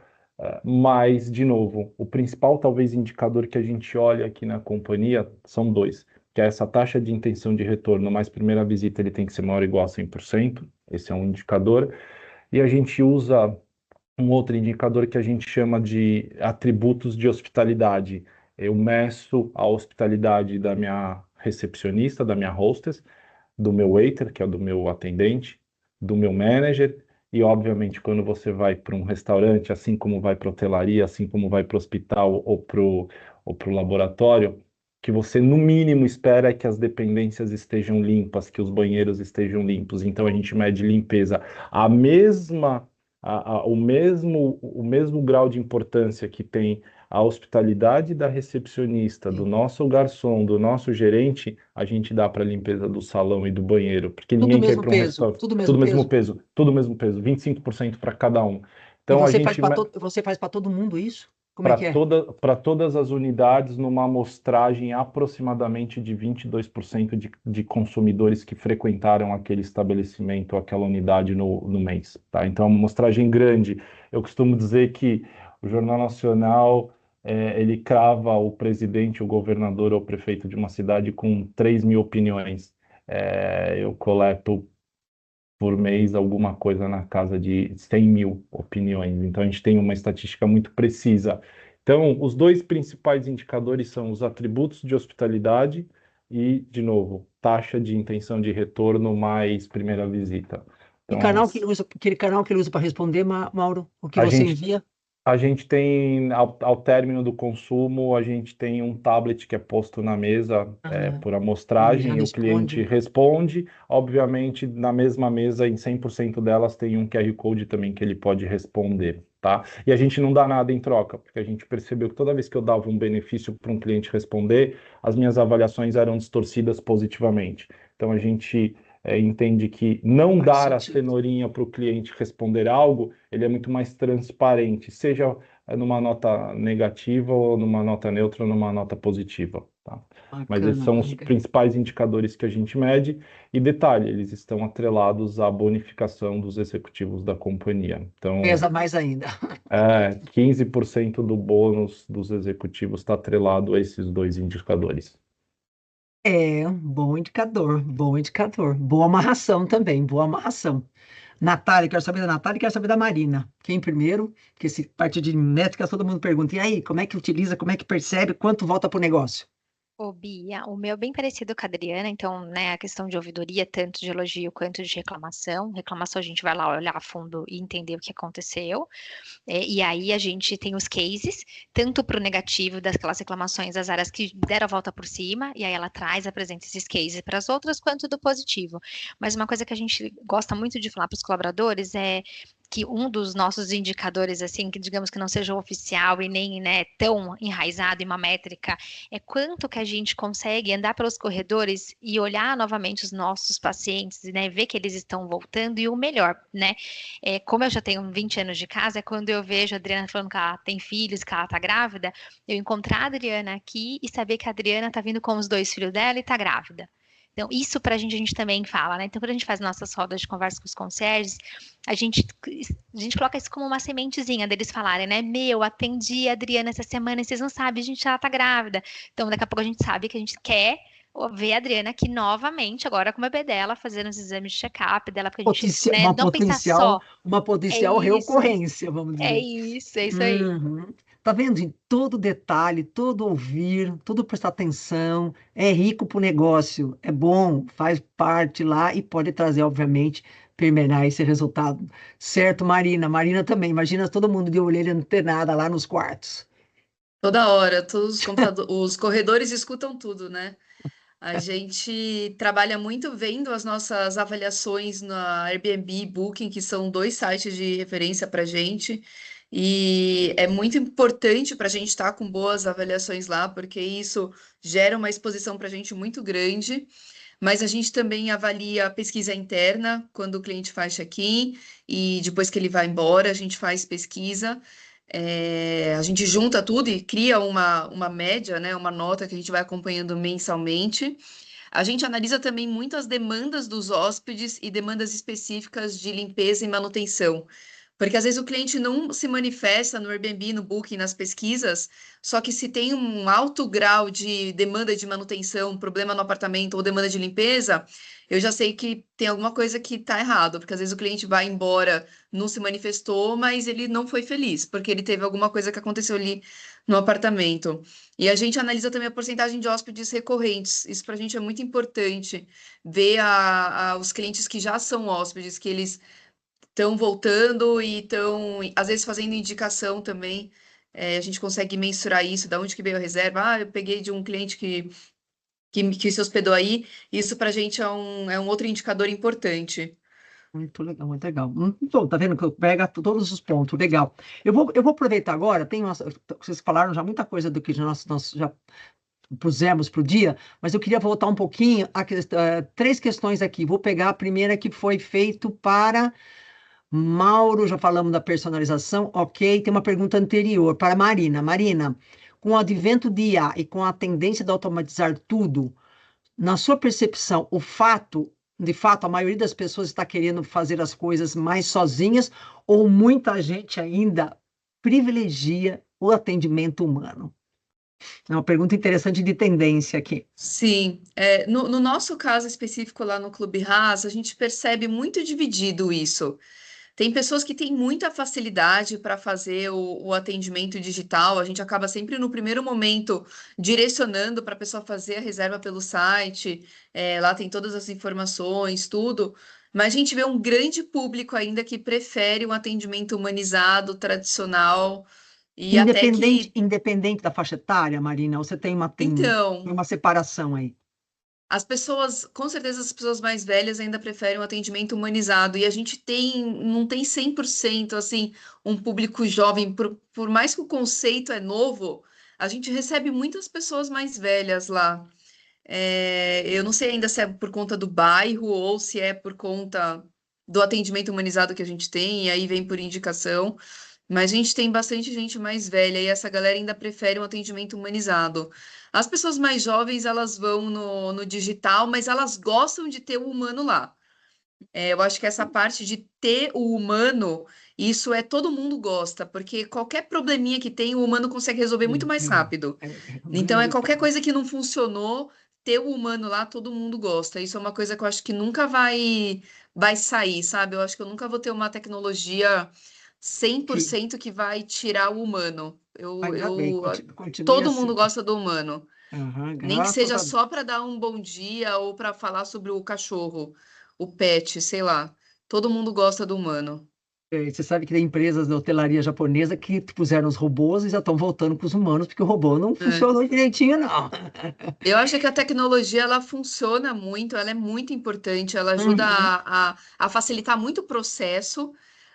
mas, de novo, o principal, talvez, indicador que a gente olha aqui na companhia são dois, que é essa taxa de intenção de retorno, mais primeira visita, ele tem que ser maior ou igual a 100%, esse é um indicador, e a gente usa um outro indicador que a gente chama de atributos de hospitalidade, Eu meço a hospitalidade da minha recepcionista, da minha hostess, do meu waiter, que é do meu atendente, do meu manager, e obviamente quando você vai para um restaurante, assim como vai para hotelaria, assim como vai para o hospital ou pro laboratório, que você no mínimo espera que as dependências estejam limpas, que os banheiros estejam limpos. Então a gente mede limpeza. A mesma, o mesmo grau de importância que tem a hospitalidade da recepcionista, do Sim. nosso garçom, do nosso gerente, a gente dá para a limpeza do salão e do banheiro, porque Tudo ninguém quer ir mesmo para um peso, restaurante. tudo Tudo mesmo mesmo peso. peso, tudo mesmo peso, 25% para cada um. E Então a você faz gente para você faz para todo mundo isso? Como é que é? para todas as unidades, numa amostragem aproximadamente de 22% de consumidores que frequentaram aquele estabelecimento, aquela unidade no mês, tá? Então é uma amostragem grande. Eu costumo dizer que o Jornal Nacional ele crava o presidente, o governador ou o prefeito de uma cidade com 3 mil opiniões. Eu coleto por mês alguma coisa na casa de 100 mil opiniões. Então, a gente tem uma estatística muito precisa. Então, os dois principais indicadores são os atributos de hospitalidade e, de novo, taxa de intenção de retorno mais primeira visita. E Então, canal que ele usa, aquele canal que ele usa para responder, Mauro, o que a você gente envia? a gente tem, ao término do consumo, a gente tem um tablet que é posto na mesa Aham. por Ele já amostragem e o cliente responde. responde. Obviamente, na mesma mesa, em 100% delas, tem um QR Code também que ele pode responder, tá? E a gente não dá nada em troca, porque a gente percebeu que toda vez que eu dava um benefício para um cliente responder, as minhas avaliações eram distorcidas positivamente. Então, a gente entende que não Faz dar a sentido. cenourinha para o cliente responder algo, ele é muito mais transparente, seja numa nota negativa ou numa nota neutra ou numa nota positiva, tá? Mas esses Bacana, são os legal. principais indicadores que a gente mede, e detalhe, eles estão atrelados à bonificação dos executivos da companhia. Então, Pesa mais ainda. 15% do bônus dos executivos está atrelado a esses dois indicadores. É um bom indicador, bom indicador. Boa amarração também, boa amarração. Natália, quero saber da Natália e quero saber da Marina. Quem primeiro? Porque se parte de métricas, todo mundo pergunta, e aí, como é que utiliza, como é que percebe, quanto volta para o negócio? Ô, Bia, o meu é bem parecido com a Adriana, então, né, a questão de ouvidoria, tanto de elogio quanto de reclamação. Reclamação a gente vai lá olhar a fundo e entender o que aconteceu. E aí a gente tem os cases, tanto para o negativo daquelas reclamações das áreas que deram a volta por cima, e aí ela traz, apresenta esses cases para as outras, quanto do positivo. Mas uma coisa que a gente gosta muito de falar para os colaboradores é que um dos nossos indicadores, assim, que digamos que não seja oficial e nem, né, tão enraizado em uma métrica, é quanto que a gente consegue andar pelos corredores e olhar novamente os nossos pacientes, né, ver que eles estão voltando e o melhor, né, como eu já tenho 20 anos de casa, é quando eu vejo a Adriana falando que ela tem filhos, que ela tá grávida, eu encontrar a Adriana aqui e saber que a Adriana tá vindo com os 2 filhos dela e tá grávida. Então, isso pra gente, a gente também fala, né? Então, quando a gente faz nossas rodas de conversa com os concierges, a gente coloca isso como uma sementezinha deles falarem, né? Meu, atendi a Adriana essa semana e vocês não sabem, a gente, ela tá grávida. Então, daqui a pouco a gente sabe que a gente quer ver a Adriana aqui novamente, agora com o bebê dela, fazendo os exames de check-up dela, porque a gente, né, não pensar só, Uma é potencial isso, reocorrência, vamos dizer. é isso aí. Uhum. Tá vendo? Em todo detalhe, todo ouvir, todo prestar atenção, é rico para o negócio, é bom, faz parte lá e pode trazer, obviamente, permear esse resultado. Certo, Marina? Marina também. Imagina todo mundo de orelha antenada lá nos quartos. Toda hora, todos os corredores escutam tudo, né? A gente trabalha muito vendo as nossas avaliações na Airbnb e Booking, que são 2 sites de referência para gente. E é muito importante para a gente estar com boas avaliações lá, porque isso gera uma exposição para a gente muito grande. Mas a gente também avalia a pesquisa interna, quando o cliente faz check-in e depois que ele vai embora, a gente faz pesquisa. A gente junta tudo e cria uma média, né, uma nota que a gente vai acompanhando mensalmente. A gente analisa também muito as demandas dos hóspedes e demandas específicas de limpeza e manutenção. Porque às vezes o cliente não se manifesta no Airbnb, no Booking, nas pesquisas, só que se tem um alto grau de demanda de manutenção, problema no apartamento ou demanda de limpeza, eu já sei que tem alguma coisa que está errado, porque às vezes o cliente vai embora, não se manifestou, mas ele não foi feliz, porque ele teve alguma coisa que aconteceu ali no apartamento. E a gente analisa também a porcentagem de hóspedes recorrentes. Isso para a gente é muito importante, ver os clientes que já são hóspedes, que eles estão voltando e estão, às vezes, fazendo indicação também. A gente consegue mensurar isso, da onde que veio a reserva. Ah, eu peguei de um cliente que se hospedou aí. Isso para a gente é um outro indicador importante. Muito legal, muito legal. Então, tá vendo que eu pego todos os pontos, legal. Eu vou aproveitar agora, vocês falaram já muita coisa do que nós já pusemos para o dia, mas eu queria voltar um pouquinho a três questões aqui. Vou pegar a primeira que foi feito para Mauro, já falamos da personalização, ok. Tem uma pergunta anterior para Marina. Marina, com o advento de IA e com a tendência de automatizar tudo, na sua percepção, de fato, a maioria das pessoas está querendo fazer as coisas mais sozinhas ou muita gente ainda privilegia o atendimento humano? É uma pergunta interessante de tendência aqui. Sim, no nosso caso específico lá no Clube Haas, a gente percebe muito dividido isso. Tem pessoas que têm muita facilidade para fazer o atendimento digital. A gente acaba sempre no primeiro momento direcionando para a pessoa fazer a reserva pelo site. Lá tem todas as informações, tudo. Mas a gente vê um grande público ainda que prefere um atendimento humanizado, tradicional, e até que. Independente da faixa etária, Marina, você tem Então, uma separação aí. as pessoas, com certeza as pessoas mais velhas ainda preferem um atendimento humanizado, e a gente não tem 100% assim, um público jovem, por mais que o conceito é novo, a gente recebe muitas pessoas mais velhas lá. Eu não sei ainda se é por conta do bairro ou se é por conta do atendimento humanizado que a gente tem, e aí vem por indicação. Mas a gente tem bastante gente mais velha e essa galera ainda prefere um atendimento humanizado. As pessoas mais jovens, elas vão no digital, mas elas gostam de ter o humano lá. Eu acho que essa parte de ter o humano, isso todo mundo gosta, porque qualquer probleminha que tem, o humano consegue resolver muito mais rápido. Então, qualquer coisa que não funcionou, ter o humano lá, todo mundo gosta. Isso é uma coisa que eu acho que nunca vai sair, sabe? Eu acho que eu nunca vou ter uma tecnologia Que 100% que vai tirar o humano. ainda bem, continue Todo mundo assim. gosta do humano. Aham, Nem que graças seja a só para dar um bom dia ou para falar sobre o cachorro, o pet, sei lá. Todo mundo gosta do humano. Você sabe que tem empresas da hotelaria japonesa que puseram os robôs e já estão voltando com os humanos, porque o robô não É. funcionou direitinho, não. Eu acho que a tecnologia ela funciona muito, ela é muito importante, ela ajuda Uhum. a facilitar muito o processo,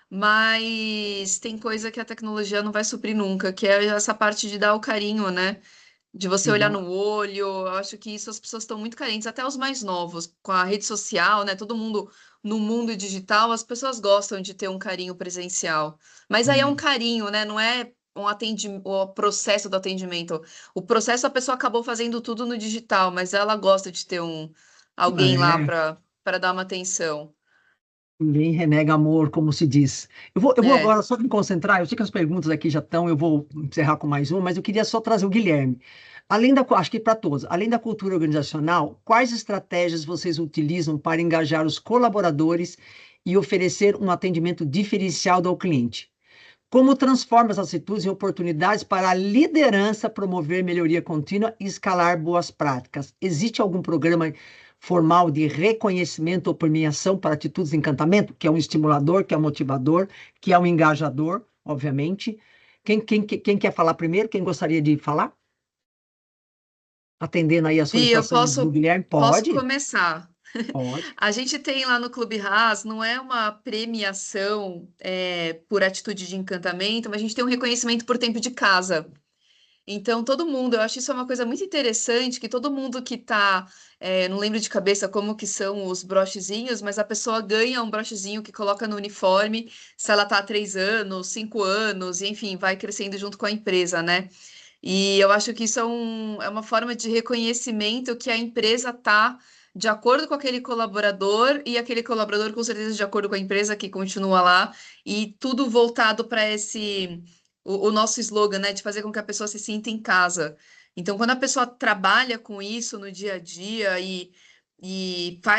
mas tem coisa que a tecnologia não vai suprir nunca, que é essa parte de dar o carinho, né? De você olhar Exato. no olho. Eu acho que isso as pessoas estão muito carentes, até os mais novos, com a rede social, né? Todo mundo no mundo digital, as pessoas gostam de ter um carinho presencial. Mas aí é um Hum. carinho, né? Não é o processo do atendimento. O processo a pessoa acabou fazendo tudo no digital, mas ela gosta de ter alguém lá É, para dar uma atenção. ninguém renega amor, como se diz. Eu vou É. agora só me concentrar. Eu sei que as perguntas aqui já estão, eu vou encerrar com mais uma, mas eu queria só trazer o Guilherme. Acho que para todos, além da cultura organizacional, quais estratégias vocês utilizam para engajar os colaboradores e oferecer um atendimento diferenciado ao cliente? Como transforma essas atitudes em oportunidades para a liderança promover melhoria contínua e escalar boas práticas? Existe algum programa formal de reconhecimento ou premiação para atitudes de encantamento, que é um estimulador, que é um motivador, que é um engajador, obviamente? Quem quer falar primeiro? Quem gostaria de falar? Atendendo aí a Bia, eu solicitação do Guilherme? posso Pode? começar. Pode. A gente tem lá no Clube Haas, não é uma premiação por atitude de encantamento, mas a gente tem um reconhecimento por tempo de casa. Então, todo mundo, eu acho isso uma coisa muito interessante, que todo mundo que tá, não lembro de cabeça como que são os brochezinhos, mas a pessoa ganha um brochezinho que coloca no uniforme, se ela tá há 3 anos, 5 anos, e, enfim, vai crescendo junto com a empresa, né? E eu acho que isso é uma forma de reconhecimento que a empresa está de acordo com aquele colaborador e aquele colaborador com certeza de acordo com a empresa que continua lá e tudo voltado para o nosso slogan, né, de fazer com que a pessoa se sinta em casa. Então, quando a pessoa trabalha com isso no dia a dia e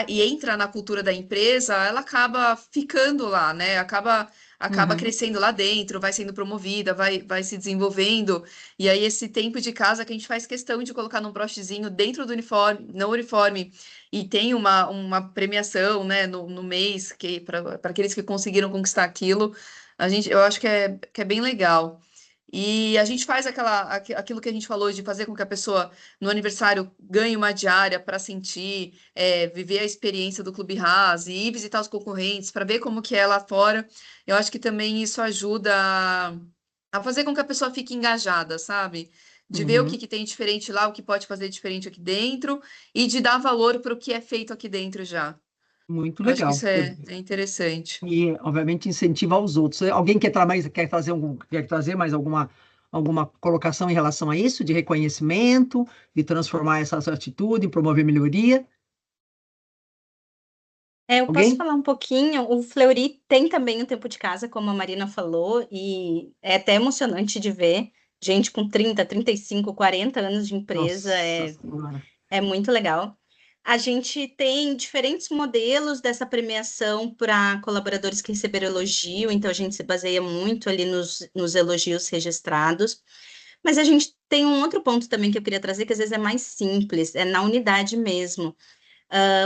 entra na cultura da empresa, ela acaba ficando lá, né? Acaba Uhum. crescendo lá dentro, vai sendo promovida, vai se desenvolvendo. E aí, esse tempo de casa que a gente faz questão de colocar num brochezinho dentro do uniforme, no uniforme, e tem uma premiação, né, no mês que para aqueles que conseguiram conquistar aquilo, eu acho que é bem legal. E a gente faz aquilo que a gente falou de fazer com que a pessoa no aniversário ganhe uma diária para sentir, viver a experiência do Clube Haas e ir visitar os concorrentes para ver como que é lá fora. Eu acho que também isso ajuda a fazer com que a pessoa fique engajada, sabe? De ver o Uhum. que tem diferente lá, o que pode fazer diferente aqui dentro e de dar valor para o que é feito aqui dentro já. Muito Eu acho que legal. isso é interessante. E, obviamente, incentiva aos outros. Alguém quer trazer mais alguma colocação em relação a isso, de reconhecimento, de transformar essa atitude, promover melhoria? Eu posso Alguém? falar um pouquinho. O Fleury tem também o tempo de casa, como a Marina falou, e é até emocionante de ver gente com 30, 35, 40 anos de empresa. Nossa Senhora. É muito legal. A gente tem diferentes modelos dessa premiação para colaboradores que receberam elogio, então a gente se baseia muito ali nos elogios registrados. Mas a gente tem um outro ponto também que eu queria trazer, que às vezes é mais simples, é na unidade mesmo.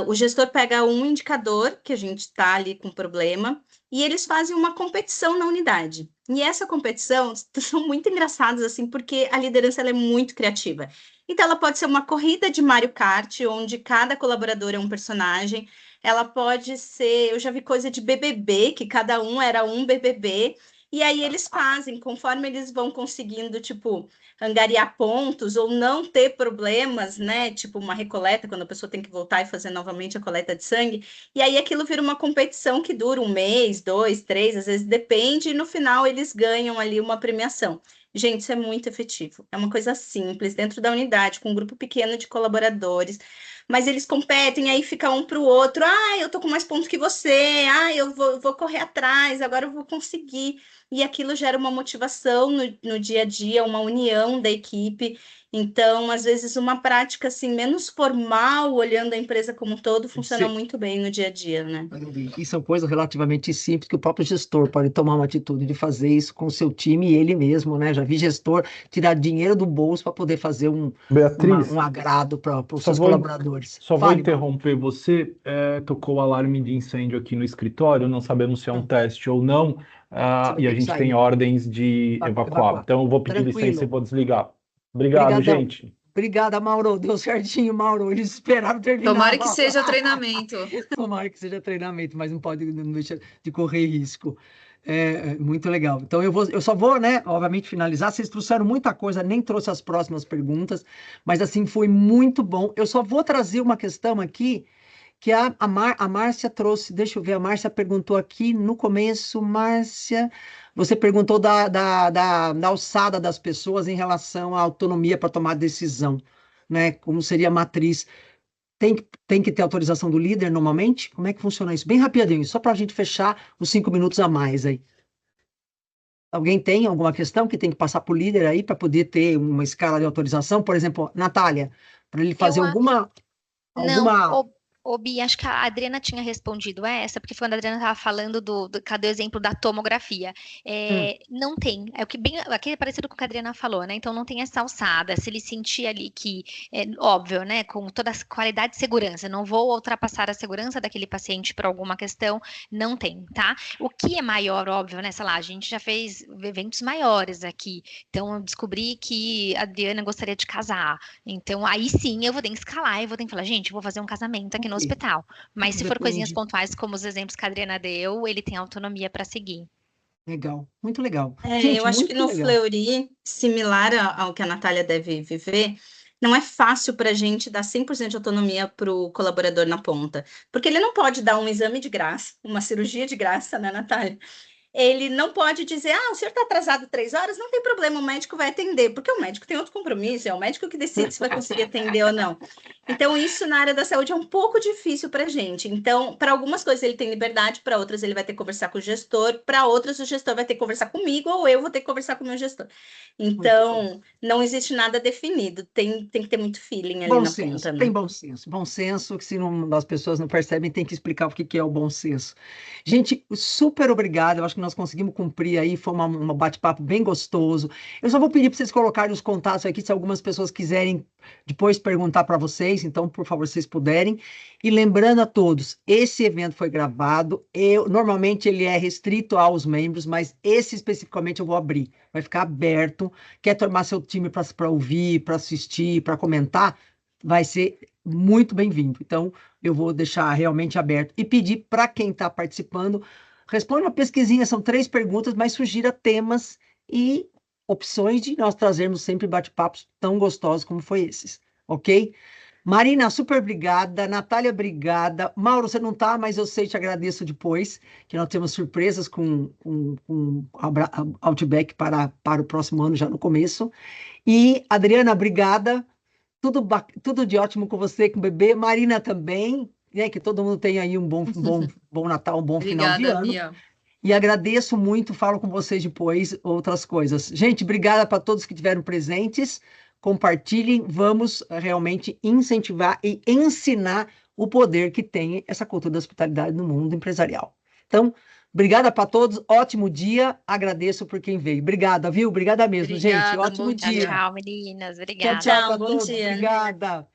O gestor pega um indicador que a gente está ali com problema e eles fazem uma competição na unidade. E essa competição são muito engraçadas, assim, porque a liderança ela é muito criativa. Então, ela pode ser uma corrida de Mario Kart, onde cada colaborador é um personagem. Ela pode ser, eu já vi coisa de BBB, que cada um era um BBB. E aí eles fazem, conforme eles vão conseguindo, tipo, angariar pontos ou não ter problemas, né? Tipo uma recoleta, quando a pessoa tem que voltar e fazer novamente a coleta de sangue. E aí aquilo vira uma competição que dura um mês, 2, 3, às vezes depende, e no final eles ganham ali uma premiação. Gente, isso é muito efetivo. É uma coisa simples, dentro da unidade, com um grupo pequeno de colaboradores. Mas eles competem, aí fica um para o outro. Ah, eu tô com mais pontos que você. Ah, eu vou correr atrás, agora eu vou conseguir. E aquilo gera uma motivação no dia a dia, uma união da equipe. Então, às vezes, uma prática assim, menos formal, olhando a empresa como um todo, funciona muito bem no dia a dia, né? E são coisas relativamente simples que o próprio gestor pode tomar uma atitude de fazer isso com o seu time e ele mesmo, né? Já vi gestor tirar dinheiro do bolso para poder fazer Beatriz, um agrado para os só seus vou, colaboradores. só vou Fale, interromper você. Tocou o alarme de incêndio aqui no escritório, não sabemos se é um Mano. teste ou não, Você vai e a ter que gente tem sair. ordens de evacuar. Evacuar. Então eu vou pedir licença e Tranquilo. vou desligar. Obrigado, Obrigadão. gente. Obrigada, Mauro. Deu certinho, Mauro. Eles esperaram terminar, Tomara que Mauro. seja treinamento. Tomara que seja treinamento, mas não deixa de correr risco. Muito legal. Então eu só vou, né, obviamente, finalizar. Vocês trouxeram muita coisa, nem trouxe as próximas perguntas, mas assim foi muito bom. Eu só vou trazer uma questão aqui que a Márcia trouxe. Deixa eu ver, a Márcia perguntou aqui no começo, Márcia, você perguntou da alçada das pessoas em relação à autonomia para tomar decisão, né? Como seria a matriz. Tem que ter autorização do líder normalmente? Como é que funciona isso? Bem rapidinho, só para a gente fechar os 5 minutos a mais aí. Alguém tem alguma questão que tem que passar para o líder aí para poder ter uma escala de autorização? Por exemplo, Natália, para ele fazer Eu Não, alguma. Bi, acho que a Adriana tinha respondido essa, porque foi quando a Adriana estava falando cadê o exemplo da tomografia? Hum, Não tem, é o que bem, aqui é parecido com o que a Adriana falou, né? Então não tem essa alçada. Se ele sentir ali que, óbvio, né? Com toda a qualidade de segurança, não vou ultrapassar a segurança daquele paciente por alguma questão, não tem, tá? O que é maior, óbvio, né? Sei lá, a gente já fez eventos maiores aqui, então eu descobri que a Adriana gostaria de casar. Então, aí sim eu vou ter que escalar e vou ter que falar, gente, eu vou fazer um casamento aqui no ok. hospital. Mas Tudo se for coisinhas depende. pontuais, como os exemplos que a Adriana deu, ele tem autonomia para seguir. Legal, muito legal. Eu Gente, acho que muito no legal. Fleury, similar ao que a Natália deve viver, não é fácil para a gente dar 100% de autonomia para o colaborador na ponta, porque ele não pode dar um exame de graça, uma cirurgia de graça, né, Natália? Ele não pode dizer, o senhor está atrasado 3 horas, não tem problema, o médico vai atender, porque o médico tem outro compromisso, é o médico que decide se vai conseguir atender ou não. Então, isso na área da saúde é um pouco difícil para a gente. Então, para algumas coisas ele tem liberdade, para outras ele vai ter que conversar com o gestor, para outras o gestor vai ter que conversar comigo ou eu vou ter que conversar com o meu gestor. Então, não existe nada definido, tem que ter muito feeling ali Bom na senso, ponta, né? tem bom senso. Bom senso, que se não, as pessoas não percebem, tem que explicar o que é o bom senso. Gente, super obrigado. Eu acho que nós conseguimos cumprir aí, foi um bate-papo bem gostoso. Eu só vou pedir para vocês colocarem os contatos aqui, se algumas pessoas quiserem depois perguntar para vocês, então, por favor, se vocês puderem. E lembrando a todos, esse evento foi gravado. Normalmente ele é restrito aos membros, mas esse especificamente eu vou abrir. Vai ficar aberto. Quer tomar seu time para ouvir, para assistir, para comentar? Vai ser muito bem-vindo. Então, eu vou deixar realmente aberto e pedir para quem está participando, responda uma pesquisinha, são 3 perguntas, mas sugira temas e opções de nós trazermos sempre bate-papos tão gostosos como foi esses, ok? Marina, super obrigada. Natália, obrigada. Mauro, você não está, mas eu sei, te agradeço depois, que nós temos surpresas com Outback para o próximo ano, já no começo. E, Adriana, obrigada. Tudo de ótimo com você, com o bebê. Marina também, né? Que todo mundo tenha aí um bom Natal, um bom final de Obrigada, ano. Bia. E agradeço muito, falo com vocês depois outras coisas. Gente, obrigada para todos que estiveram presentes. Compartilhem, vamos realmente incentivar e ensinar o poder que tem essa cultura da hospitalidade no mundo empresarial. Então, obrigada para todos, ótimo dia, agradeço por quem veio. Obrigada, viu? Obrigada mesmo, gente. Obrigada, Ótimo bom dia. dia. Tchau, meninas. Tchau, Obrigada. tchau Tchau, para bom todos. dia. Obrigada.